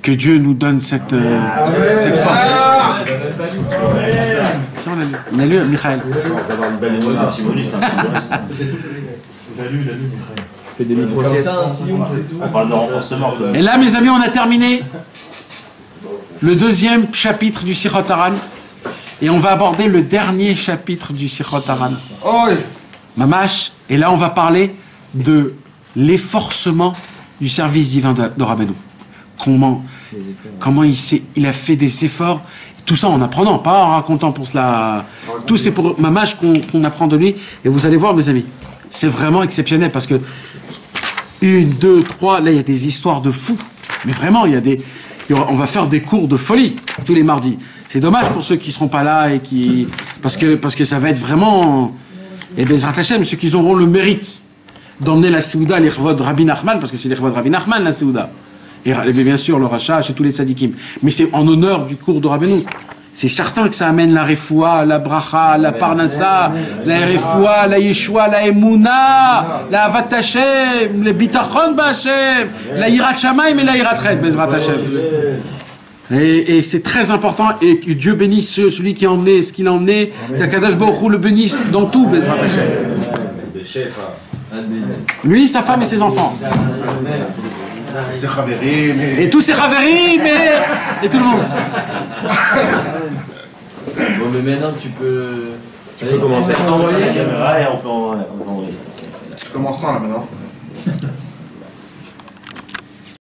B: Que Dieu nous donne cette force. Ça, on a lu, Michael.
J: On va avoir une belle émotion, un petit bonus, un petit bonus.
K: Il a lu, Michael.
H: Fait des micro-siestes.
J: On parle de renforcement.
B: Et là, mes amis, on a terminé le deuxième chapitre du Sichot Haran. Et on va aborder le dernier chapitre du Sichot Haran. Mamash. Et là, on va parler de l'efforcement du service divin de Rabbeinu. Comment il a fait des efforts. Tout ça en apprenant, pas en racontant pour cela. Tout c'est pour Mamash qu'on apprend de lui. Et vous allez voir, mes amis, c'est vraiment exceptionnel parce que 1, 2, 3, là il y a des histoires de fous. Mais vraiment, on va faire des cours de folie tous les mardis. C'est dommage pour ceux qui ne seront pas là et parce que ça va être vraiment. Et Bezrat Hashem, ceux qui auront le mérite d'emmener la Séouda à l'Irvod Rabbi Nachman, parce que c'est l'Irvod Rabbi Nachman la Séouda. Et bien sûr le Rachash et tous les tzadikim. Mais c'est en honneur du cours de Rabbeinu. C'est certain que ça amène la Refoua, la Bracha, la Parnassa, la Refoua, la Yeshua, la Emouna, la Avat Hashem, le Bitachon B'Hashem, la Yirat Shamayim et la Yirat Chet, Bezrat Hashem. Et c'est très important, et que Dieu bénisse celui qui a emmené ce qu'il a emmené, qu'Akadosh Baruch Hu le bénisse dans tout, Bezrat Hashem. Lui, sa femme et ses enfants. Et tous ses chaverim, et tout le monde.
D: Bon, mais maintenant tu peux
H: commencer à envoyer.
J: La caméra et on peut envoyer.
E: Je commence pas là maintenant.